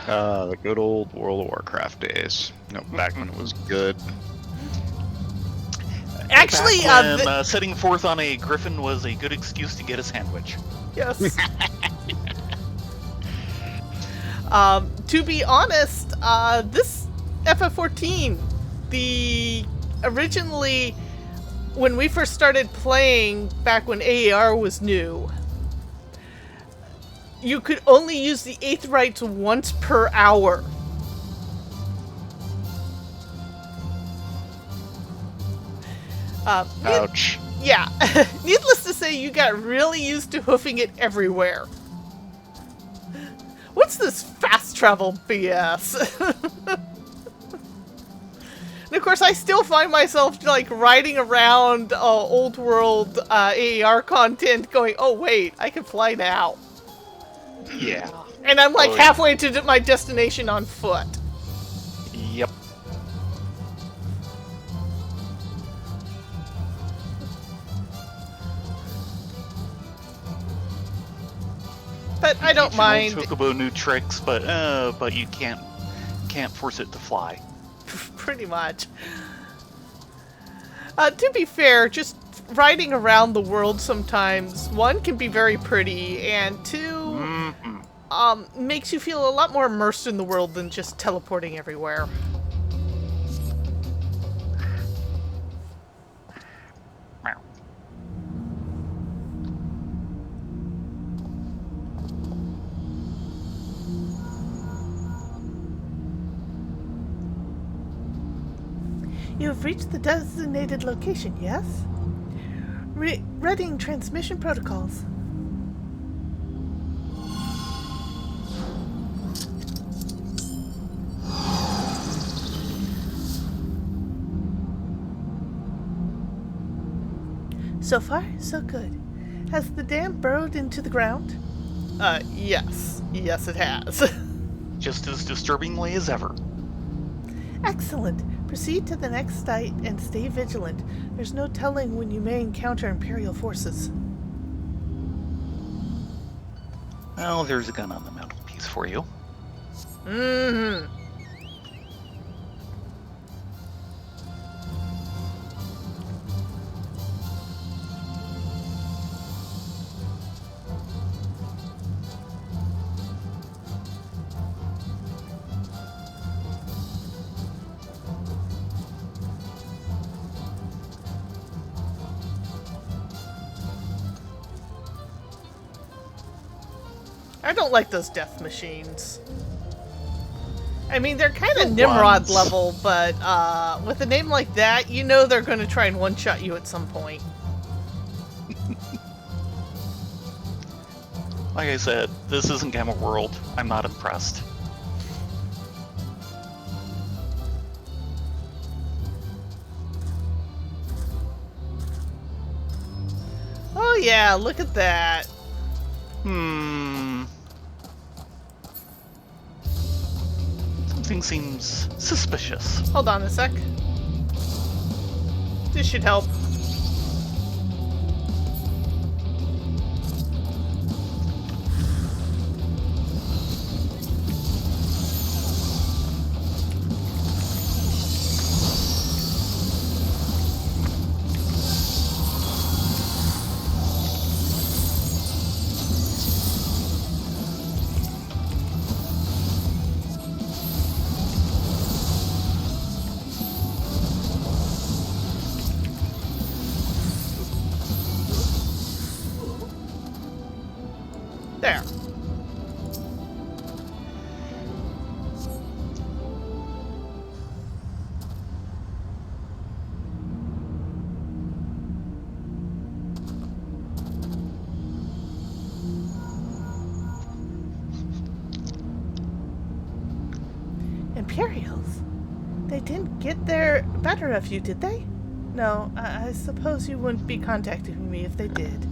The good old World of Warcraft days. Back when it was good. Actually, Back when setting forth on a griffin was a good excuse to get a sandwich. yes. To be honest, this FF14, originally, when we first started playing back when AAR was new, you could only use the aetherites once per hour. Ouch. Yeah. Needless to say, you got really used to hoofing it everywhere. What's this fast travel BS? And of course, I still find myself like riding around old world AAR content going, oh wait, I can fly now. Yeah. And I'm like Oh, yeah. halfway to my destination on foot. Yep. But I don't mind. Chocobo new tricks, but you can't force it to fly. Pretty much. To be fair, just riding around the world sometimes, one, can be very pretty, and two, makes you feel a lot more immersed in the world than just teleporting everywhere. You have reached the designated location, yes? Readying transmission protocols. So far, so good. Has the dam burrowed into the ground? Yes. Yes, it has. Just as disturbingly as ever. Excellent. Proceed to the next site and stay vigilant. There's no telling when you may encounter Imperial forces. Well, there's a gun on the mantelpiece for you. Mm-hmm. I don't like those death machines. I mean, they're kind of Nimrod level, but with a name like that, you know they're going to try and one-shot you at some point. Like I said, this isn't Gamma World. I'm not impressed. yeah, look at that. Something seems suspicious. Hold on a sec. This should help. There. Imperials? They didn't get their better of you, did they? No, I suppose you wouldn't be contacting me if they did.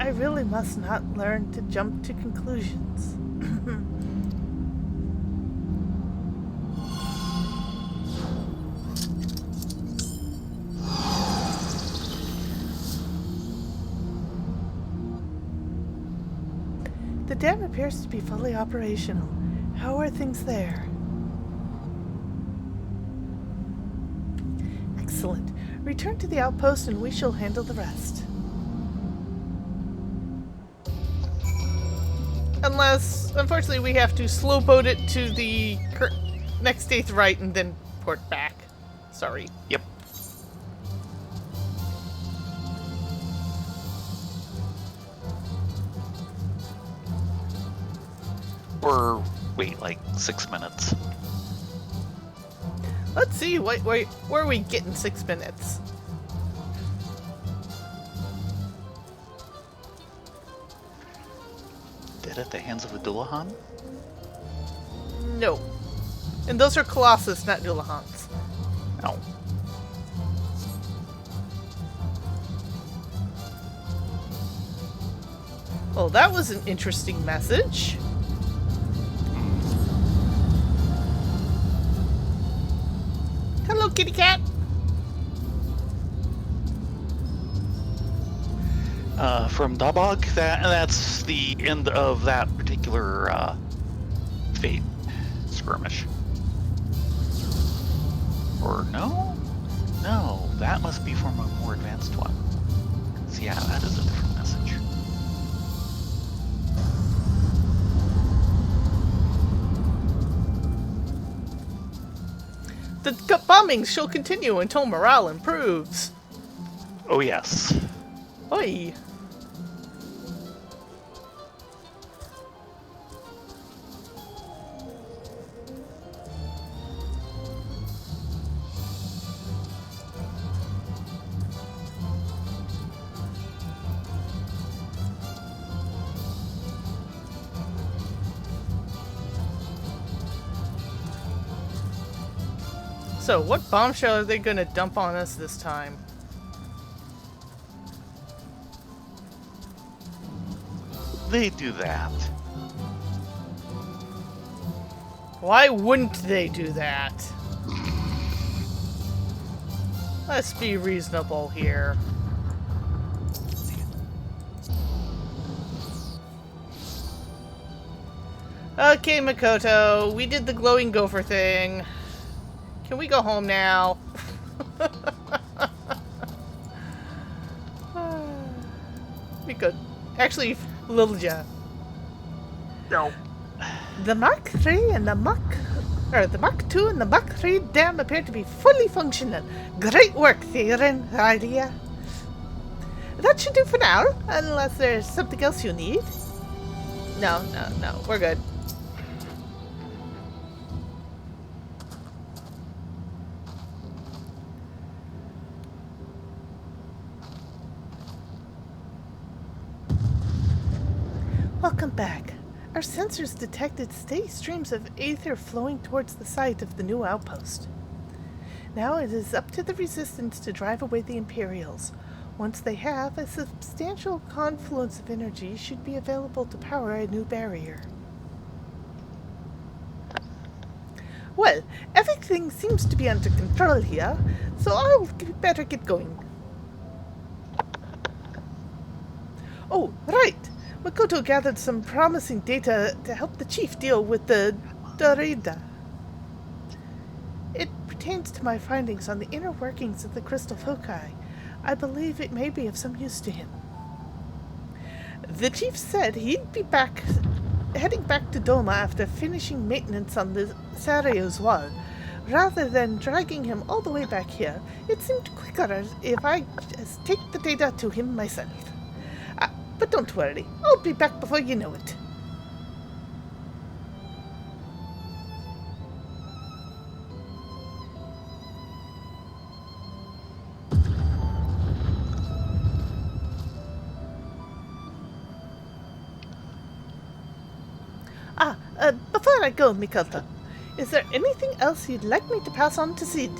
I really must not learn to jump to conclusions. The dam appears to be fully operational. How are things there? Excellent. Return to the outpost and we shall handle the rest. Unless, unfortunately, we have to slow boat it to the next eighth right and then port back. Sorry. Yep. Or wait like 6 minutes. Let's see, where are we getting 6 minutes? Dead at the hands of a Dullahan? No. And those are Colossus, not Dullahans. No. Oh, that was an interesting message. Hello, kitty cat. From Dabog, that's the end of that particular Fate skirmish. Or no? No, that must be from a more advanced one. So yeah, that is a different message. The bombings shall continue until morale improves. Oh yes. Oi. So, what bombshell are they gonna dump on us this time? They do that. Why wouldn't they do that? Let's be reasonable here. Okay, Makoto, we did the glowing gopher thing. Can we go home now? We could. Actually, Lilja. No. The Mark III and the Mark 2 and the Mark 3 dam appear to be fully functional. Great work, Theron, Hylia. That should do for now, unless there's something else you need. No, we're good. Welcome back. Our sensors detected steady streams of aether flowing towards the site of the new outpost. Now it is up to the Resistance to drive away the Imperials. Once they have, a substantial confluence of energy should be available to power a new barrier. Well, everything seems to be under control here, so I'll better get going. Oh, right. Makoto gathered some promising data to help the chief deal with the Dorida. It pertains to my findings on the inner workings of the crystal foci. I believe it may be of some use to him. The chief said he'd be heading back to Doma after finishing maintenance on the Sario's wall. Rather than dragging him all the way back here, it seemed quicker if I just take the data to him myself. But don't worry, I'll be back before you know it. Before I go, Mikelta, is there anything else you'd like me to pass on to Sid?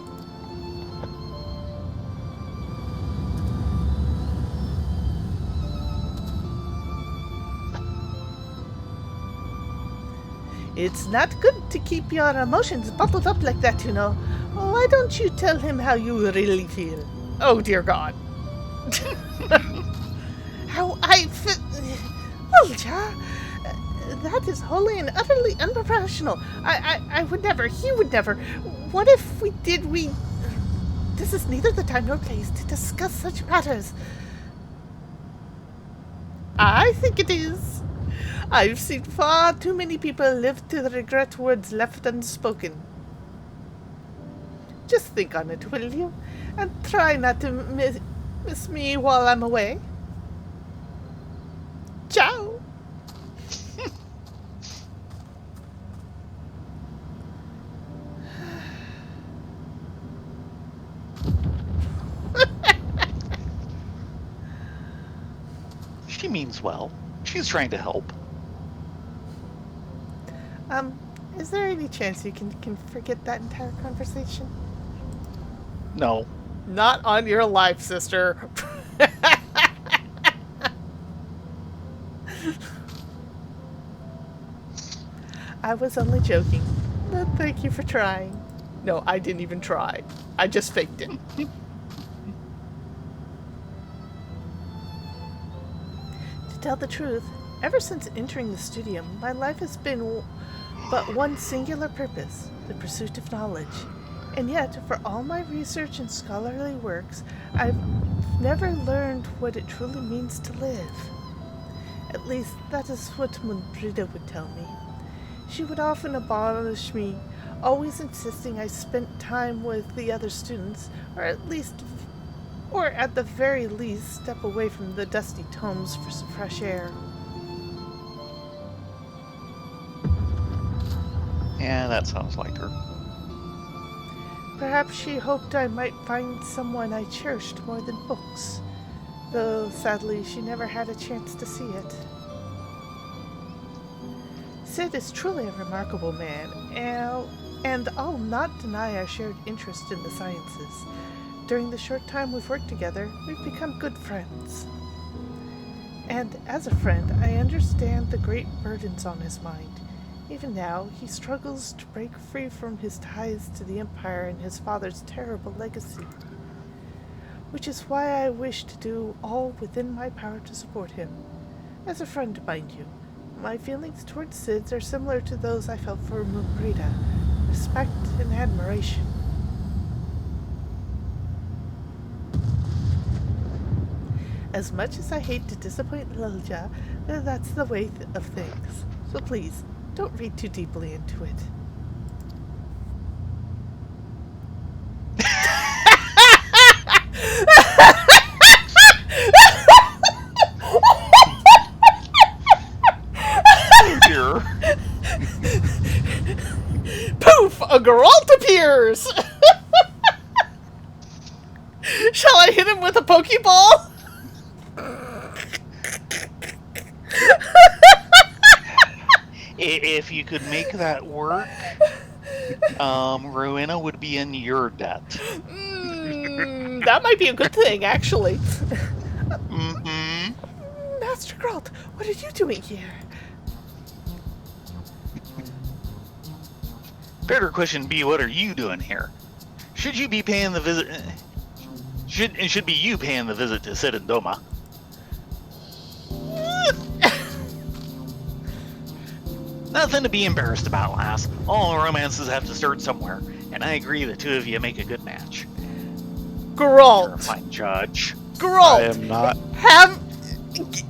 It's not good to keep your emotions bottled up like that, you know. Why don't you tell him how you really feel? Oh, dear God. How I feel... Well, Ja, that is wholly and utterly unprofessional. I would never, he would never. What if we did, This is neither the time nor place to discuss such matters. I think it is. I've seen far too many people live to regret words left unspoken. Just think on it, will you? And try not to miss me while I'm away. Ciao! She means well. She's trying to help. Is there any chance you can forget that entire conversation? No. Not on your life, sister. I was only joking. But thank you for trying. No, I didn't even try. I just faked it. To tell the truth, ever since entering the studio, my life has been but one singular purpose, the pursuit of knowledge. And yet, for all my research and scholarly works, I've never learned what it truly means to live. At least, that is what Mundrida would tell me. She would often admonish me, always insisting I spent time with the other students, or at the very least, step away from the dusty tomes for some fresh air. Yeah, that sounds like her. Perhaps she hoped I might find someone I cherished more than books, though sadly she never had a chance to see it. Sid is truly a remarkable man, and I'll not deny our shared interest in the sciences. During the short time we've worked together, we've become good friends. And as a friend, I understand the great burdens on his mind. Even now, he struggles to break free from his ties to the Empire and his father's terrible legacy. Which is why I wish to do all within my power to support him. As a friend, mind you, my feelings towards Sid are similar to those I felt for Mumbrita, respect and admiration. As much as I hate to disappoint Lilja, that's the way of things. So please, don't read too deeply into it. Poof! A Geralt appears! Shall I hit him with a Pokeball? If you could make that work, Rowena would be in your debt. That might be a good thing, actually. Mm-hmm. Master Geralt, what are you doing here? Better question be, what are you doing here? Should you be paying the visit? Should be you paying the visit to Sid and Doma? Nothing to be embarrassed about, lass. All romances have to start somewhere, and I agree the two of you make a good match. You're a Geralt. fine judge. Geralt. I am not.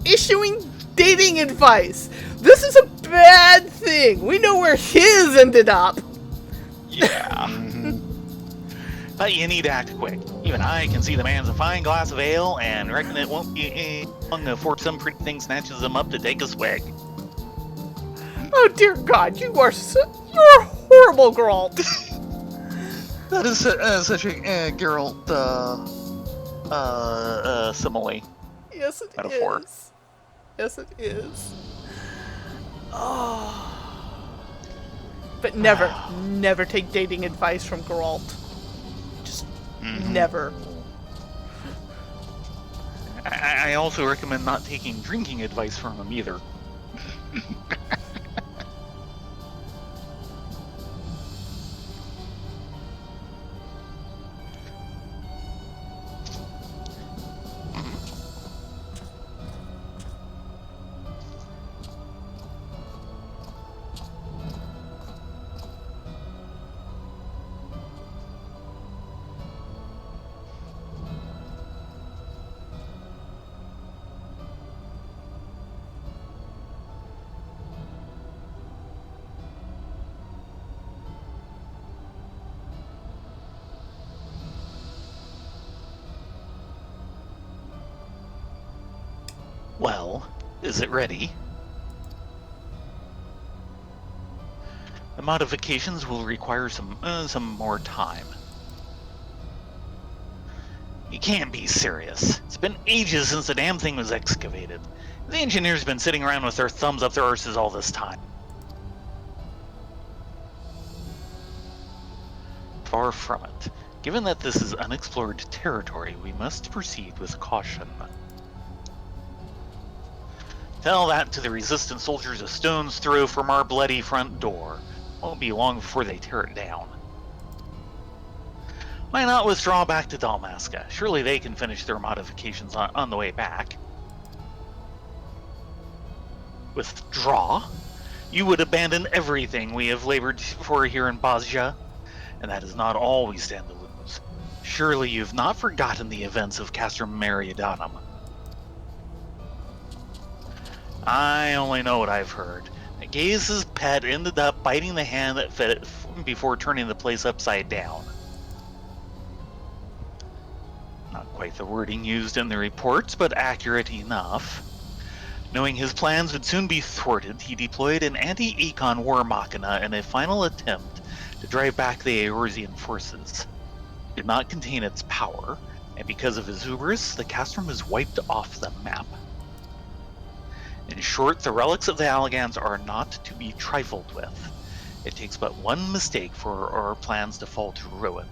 Issuing dating advice. This is a bad thing. We know where his ended up. Yeah. But you need to act quick. Even I can see the man's a fine glass of ale, and reckon it won't be long before some pretty thing snatches him up to take a swig. Oh dear God, you're a horrible Geralt. That is such a Geralt simile. Yes, it Metaphor. is. Yes, it is. Oh. But never take dating advice from Geralt. Just never. I also recommend not taking drinking advice from him either. Well, is it ready? The modifications will require some more time. You can't be serious. It's been ages since the damn thing was excavated. The engineers been sitting around with their thumbs up their arses all this time. Far from it. Given that this is unexplored territory, we must proceed with caution. Tell that to the resistant soldiers a stone's throw from our bloody front door. Won't be long before they tear it down. Why not withdraw back to Dalmasca? Surely they can finish their modifications on the way back. Withdraw? You would abandon everything we have labored for here in Bazja, and that is not all we stand to lose. Surely you've not forgotten the events of Castrum Meriadanum. I only know what I've heard. Gaze's pet ended up biting the hand that fed it before turning the place upside down. Not quite the wording used in the reports, but accurate enough. Knowing his plans would soon be thwarted, he deployed an anti-Econ war machina in a final attempt to drive back the Eorzean forces. It did not contain its power, and because of his hubris, the Castrum is wiped off the map. In short, the relics of the Allagans are not to be trifled with. It takes but one mistake for our plans to fall to ruin.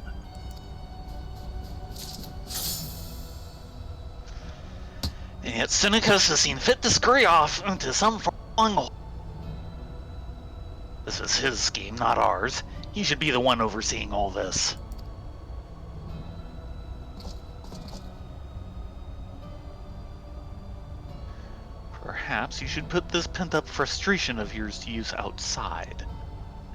And yet Sinicus has seen fit to scurry off into some falling hole. This is his scheme, not ours. He should be the one overseeing all this. Perhaps you should put this pent-up frustration of yours to use outside.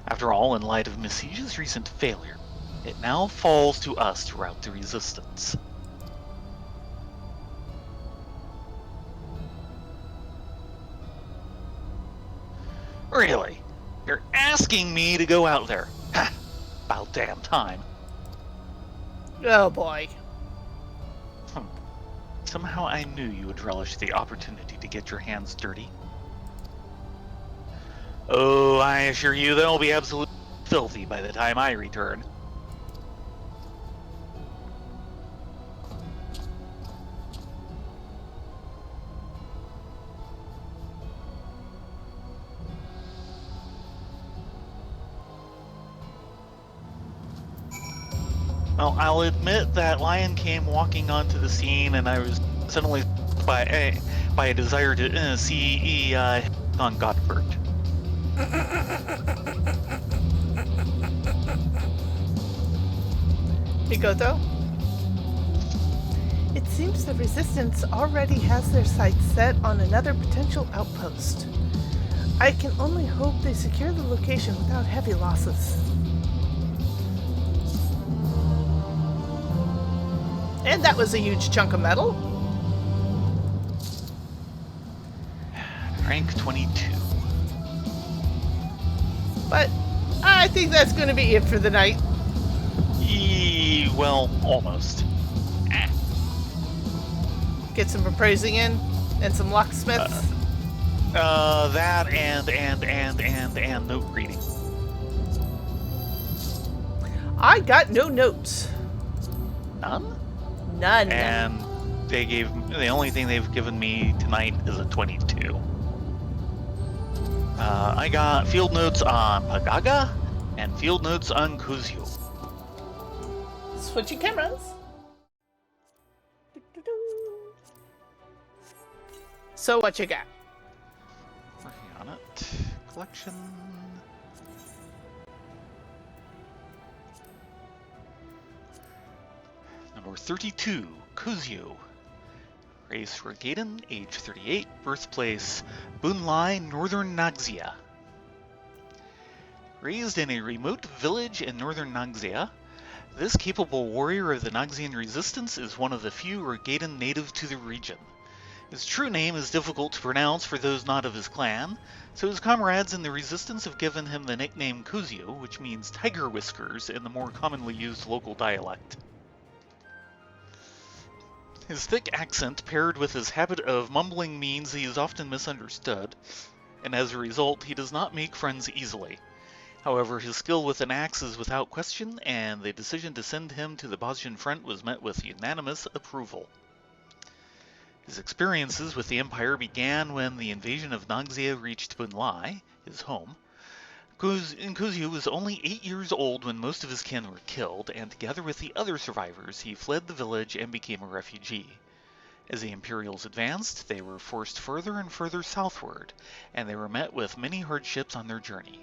After all, in light of Messiege's recent failure, it now falls to us to rout the resistance. Really? You're asking me to go out there? About damn time. Oh boy. Somehow I knew you would relish the opportunity to get your hands dirty. Oh, I assure you they'll be absolutely filthy by the time I return. Well, I'll admit that Lion came walking onto the scene, and I was suddenly by a desire to see on Godford. Mikoto? It seems the Resistance already has their sights set on another potential outpost. I can only hope they secure the location without heavy losses. And that was a huge chunk of metal. Rank 22. But I think that's going to be it for the night. Well, almost. Get some appraising in and some locksmiths. That and note reading. I got no notes. None? None. And the only thing they've given me tonight is a 22. I got field notes on Pagaga and field notes on Kuzio. Switching cameras. So what you got? Working on it. Collection. Number 32, Kuzio. Race Regaden, age 38, birthplace Bunlai, northern Naxia. Raised in a remote village in northern Naxia, this capable warrior of the Naxian resistance is one of the few Regaden native to the region. His true name is difficult to pronounce for those not of his clan, so his comrades in the resistance have given him the nickname Kuzio, which means tiger whiskers in the more commonly used local dialect. His thick accent paired with his habit of mumbling means he is often misunderstood, and as a result he does not make friends easily. However, his skill with an axe is without question, and the decision to send him to the Bosnian front was met with unanimous approval. His experiences with the Empire began when the invasion of Naxia reached Bunlai, his home. Kuzio was only 8 years old when most of his kin were killed, and together with the other survivors, he fled the village and became a refugee. As the Imperials advanced, they were forced further and further southward, and they were met with many hardships on their journey.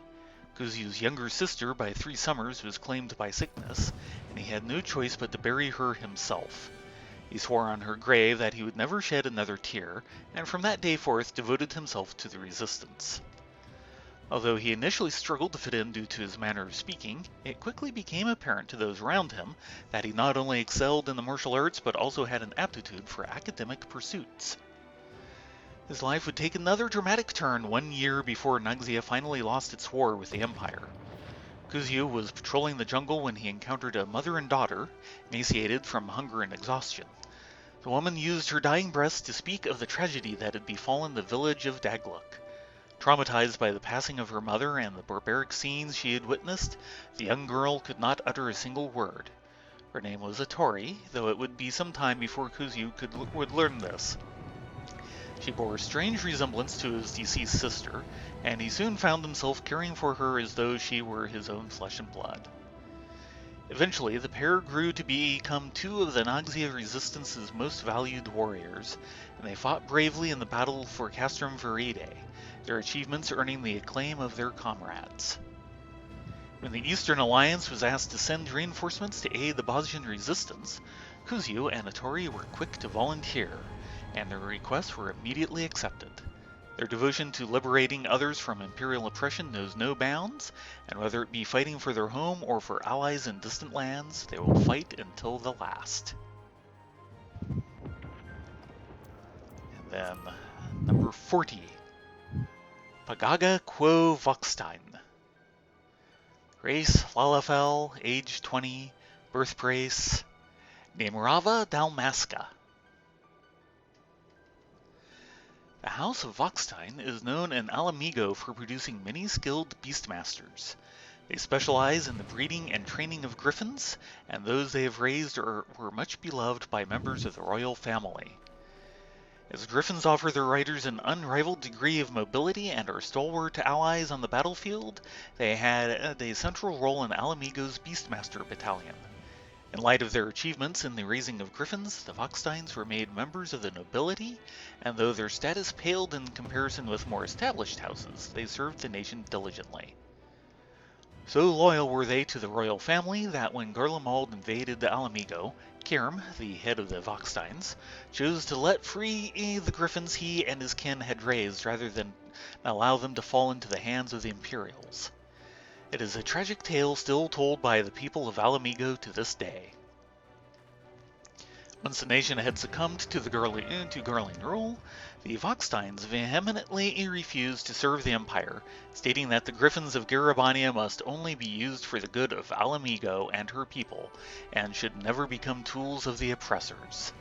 Kuzio's younger sister, by 3 summers, was claimed by sickness, and he had no choice but to bury her himself. He swore on her grave that he would never shed another tear, and from that day forth devoted himself to the resistance. Although he initially struggled to fit in due to his manner of speaking, it quickly became apparent to those around him that he not only excelled in the martial arts but also had an aptitude for academic pursuits. His life would take another dramatic turn 1 year before Naxia finally lost its war with the Empire. Kuzio was patrolling the jungle when he encountered a mother and daughter, emaciated from hunger and exhaustion. The woman used her dying breath to speak of the tragedy that had befallen the village of Dagluk. Traumatized by the passing of her mother and the barbaric scenes she had witnessed, the young girl could not utter a single word. Her name was Atori, though it would be some time before Kuzio would learn this. She bore a strange resemblance to his deceased sister, and he soon found himself caring for her as though she were his own flesh and blood. Eventually, the pair grew to become 2 of the Naxia Resistance's most valued warriors, and they fought bravely in the battle for Castrum Verede, their achievements earning the acclaim of their comrades. When the Eastern Alliance was asked to send reinforcements to aid the Bosnian resistance, Kuzio and Atori were quick to volunteer, and their requests were immediately accepted. Their devotion to liberating others from imperial oppression knows no bounds, and whether it be fighting for their home or for allies in distant lands, they will fight until the last. And then, number 40. Pagaga Quo Voxstein. Race Lalafel, age 20, birthplace Nemrava Dalmasca. The House of Voxstein is known in Alamigo for producing many skilled beastmasters. They specialize in the breeding and training of griffins, and those they have raised were much beloved by members of the royal family. As griffins offer their riders an unrivaled degree of mobility and are stalwart allies on the battlefield, they had a central role in Alamigo's Beastmaster Battalion. In light of their achievements in the raising of griffins, the Voxsteins were made members of the nobility, and though their status paled in comparison with more established houses, they served the nation diligently. So loyal were they to the royal family that when Garlemald invaded Alamigo, Kerm, the head of the Voxsteins, chose to let free the griffins he and his kin had raised rather than allow them to fall into the hands of the Imperials. It is a tragic tale still told by the people of Alamigo to this day. Once the nation had succumbed to Garling rule, the Voxsteins vehemently refused to serve the Empire, stating that the Griffins of Garabania must only be used for the good of Alamigo and her people, and should never become tools of the oppressors.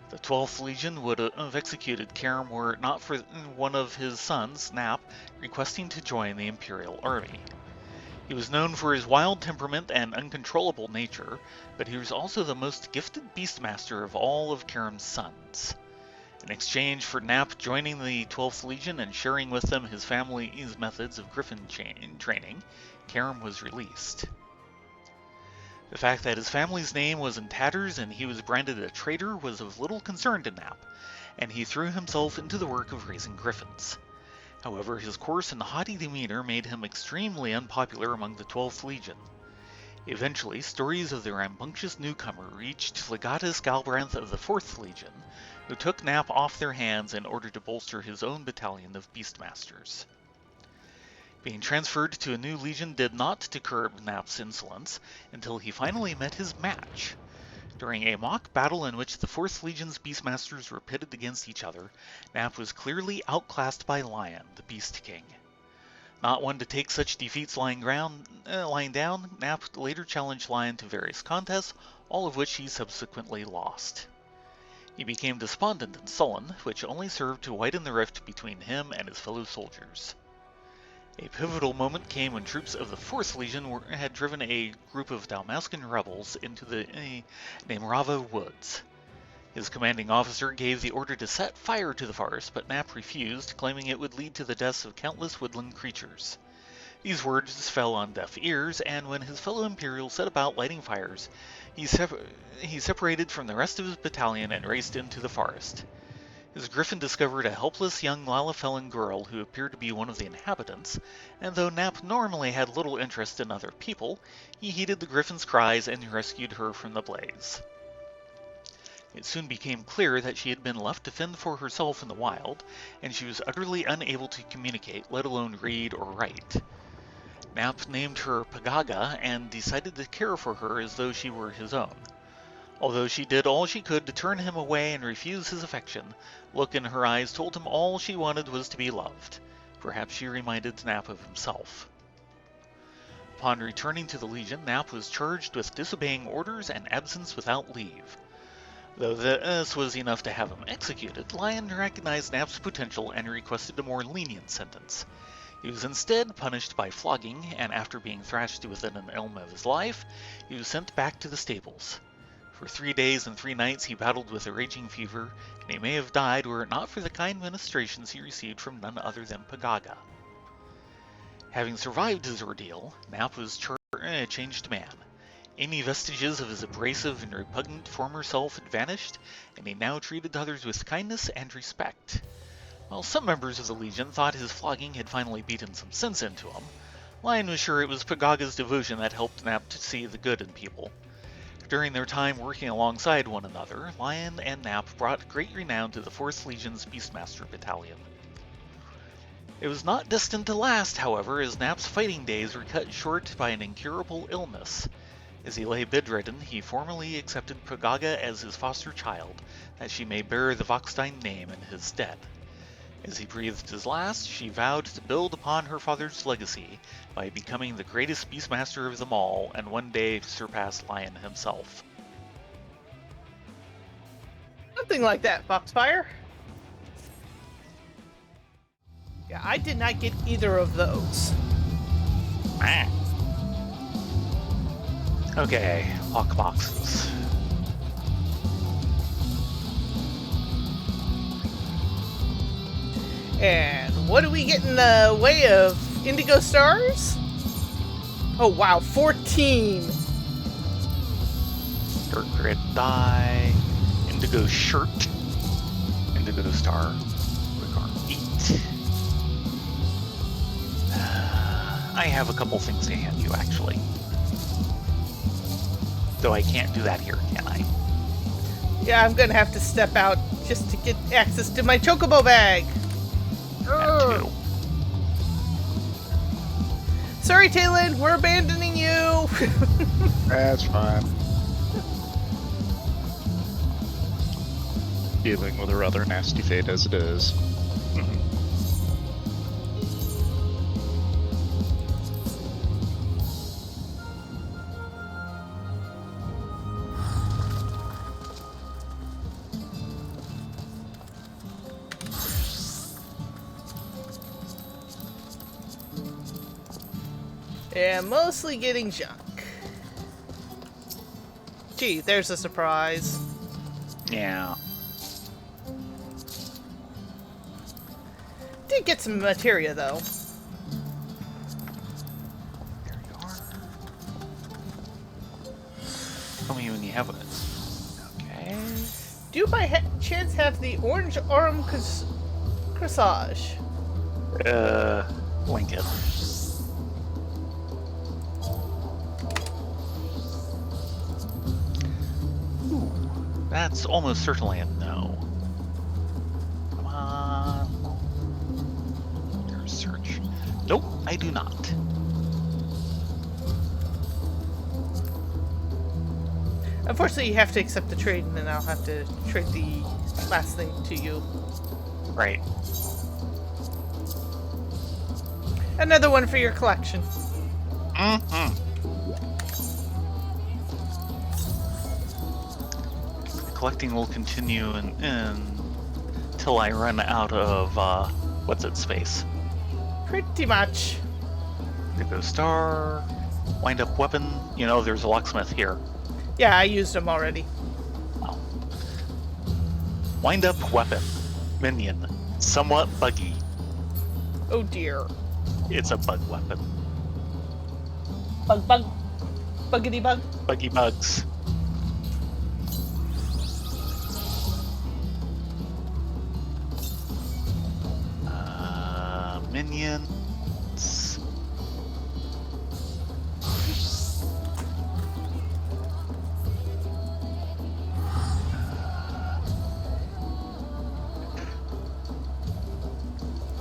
The 12th Legion would have executed Kerm were it not for one of his sons, Nap, requesting to join the Imperial army. He was known for his wild temperament and uncontrollable nature, but he was also the most gifted beastmaster of all of Kerm's sons. In exchange for Nap joining the 12th Legion and sharing with them his family's methods of griffin training, Kerm was released. The fact that his family's name was in tatters and he was branded a traitor was of little concern to Nap, and he threw himself into the work of raising griffins. However, his coarse and haughty demeanor made him extremely unpopular among the 12th Legion. Eventually, stories of the rambunctious newcomer reached Legatus Galbranth of the 4th Legion, who took Nap off their hands in order to bolster his own battalion of beastmasters. Being transferred to a new legion did not curb Nap's insolence until he finally met his match. During a mock battle in which the 4th Legion's beastmasters were pitted against each other, Nap was clearly outclassed by Lion, the Beast King. Not one to take such defeats lying down, Nap later challenged Lion to various contests, all of which he subsequently lost. He became despondent and sullen, which only served to widen the rift between him and his fellow soldiers. A pivotal moment came when troops of the 4th Legion had driven a group of Dalmascan rebels into the Namrava woods. His commanding officer gave the order to set fire to the forest, but Nap refused, claiming it would lead to the deaths of countless woodland creatures. These words fell on deaf ears, and when his fellow Imperials set about lighting fires, he separated from the rest of his battalion and raced into the forest. His griffin discovered a helpless young Lalafellan girl who appeared to be one of the inhabitants, and though Nap normally had little interest in other people, he heeded the griffin's cries and rescued her from the blaze. It soon became clear that she had been left to fend for herself in the wild, and she was utterly unable to communicate, let alone read or write. Nap named her Pagaga and decided to care for her as though she were his own. Although she did all she could to turn him away and refuse his affection, look in her eyes told him all she wanted was to be loved. Perhaps she reminded Nap of himself. Upon returning to the Legion, Nap was charged with disobeying orders and absence without leave. Though this was enough to have him executed, Lion recognized Nap's potential and requested a more lenient sentence. He was instead punished by flogging, and after being thrashed within an elm of his life, he was sent back to the stables. For 3 days and 3 nights he battled with a raging fever, and he may have died were it not for the kind ministrations he received from none other than Pagaga. Having survived his ordeal, Nap was a changed man. Any vestiges of his abrasive and repugnant former self had vanished, and he now treated others with kindness and respect. While some members of the Legion thought his flogging had finally beaten some sense into him, Lion was sure it was Pagaga's devotion that helped Nap to see the good in people. During their time working alongside one another, Lion and Nap brought great renown to the 4th Legion's Beastmaster Battalion. It was not destined to last, however, as Nap's fighting days were cut short by an incurable illness. As he lay bedridden, he formally accepted Pagaga as his foster child, that she may bear the Voxstein name in his stead. As he breathed his last, she vowed to build upon her father's legacy by becoming the greatest beastmaster of them all, and one day surpass Lion himself. Something like that, Foxfire. Yeah, I did not get either of those. Okay, lock boxes. And what do we get in the way of indigo stars? Oh wow, 14. Dark red dye, indigo shirt, indigo star, quick arm 8. I have a couple things to hand you, actually. Though I can't do that here, can I? Yeah, I'm gonna have to step out just to get access to my chocobo bag. That too. Sorry, Taylin, we're abandoning you. That's fine. Dealing with a rather nasty fate as it is. Yeah, mostly getting junk. Gee, there's a surprise. Yeah. Did get some materia, though. There you are. Tell me when you have it. Okay. Do you by chance have the orange arm corsage? Link it. Ooh, that's almost certainly a no. Come on. There's search. Nope, I do not. Unfortunately, you have to accept the trade, and then I'll have to trade the last thing to you. Right. Another one for your collection. Mm-hmm. Collecting will continue until I run out of, what's it, space. Pretty much. Indigo star, wind up weapon. You know, there's a locksmith here. Yeah, I used them already. Oh. Wind up weapon. Minion. Somewhat buggy. Oh dear. It's a bug weapon. Bug. Buggity bug. Buggy bugs. Minions.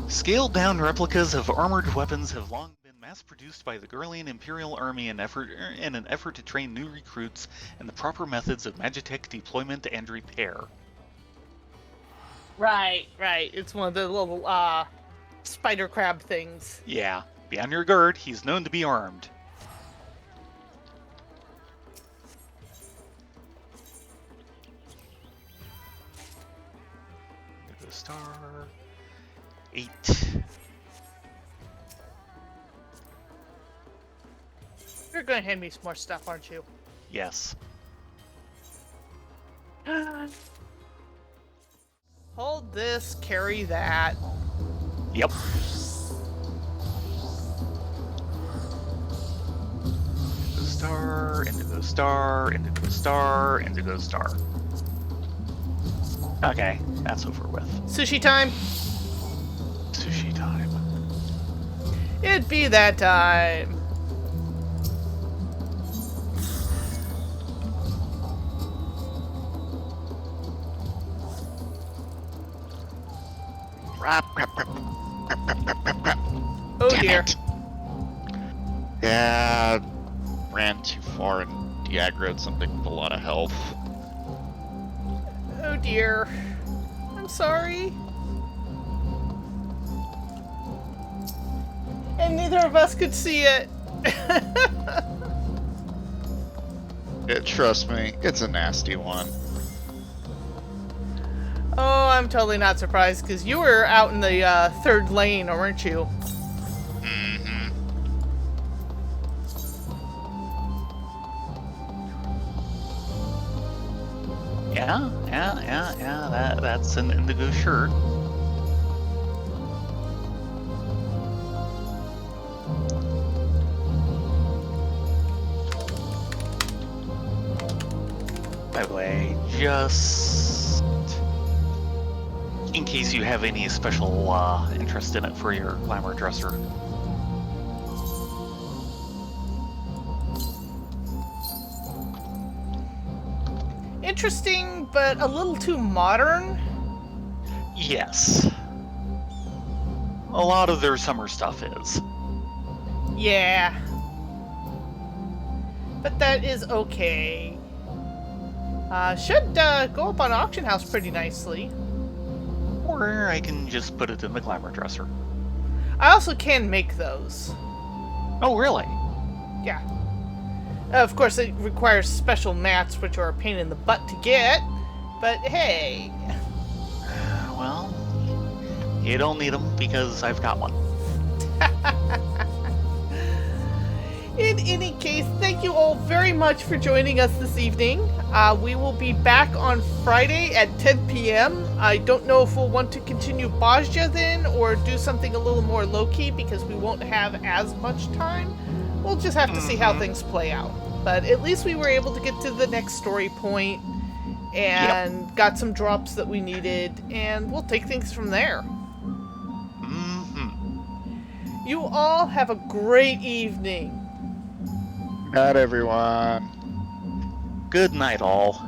Scaled-down replicas of armored weapons have long been mass-produced by the Gurlian Imperial Army in an effort to train new recruits in the proper methods of Magitech deployment and repair. Right. It's one of the little, spider crab things. Yeah, be on your guard, he's known to be armed. Indigo star... 8. You're gonna hand me some more stuff, aren't you? Yes. Hold this, carry that. Yep. Indigo star, indigo star, indigo star, indigo star. Okay, that's over with. Sushi time. Sushi time. It'd be that time. Oh Damn dear. it. Yeah, ran too far and de-aggroed something with a lot of health. Oh dear. I'm sorry. And neither of us could see it. Trust me, it's a nasty one. Oh, I'm totally not surprised, because you were out in the third lane, weren't you? Mm-hmm. Yeah. That's an indigo shirt. By the way, just in case you have any special interest in it for your glamour dresser. Interesting, but a little too modern. Yes. A lot of their summer stuff is. Yeah. But that is okay. Should go up on auction house pretty nicely. Or I can just put it in the glamour dresser. I also can make those. Oh, really? Yeah. Of course, it requires special mats, which are a pain in the butt to get. But hey. Well, you don't need them because I've got one. In any case, thank you all very much for joining us this evening. We will be back on Friday at 10 p.m. I don't know if we'll want to continue Bajja then, or do something a little more low-key, because we won't have as much time. We'll just have to see how things play out. But at least we were able to get to the next story point, and got some drops that we needed, and we'll take things from there. You all have a great evening. Not everyone. Good night, all.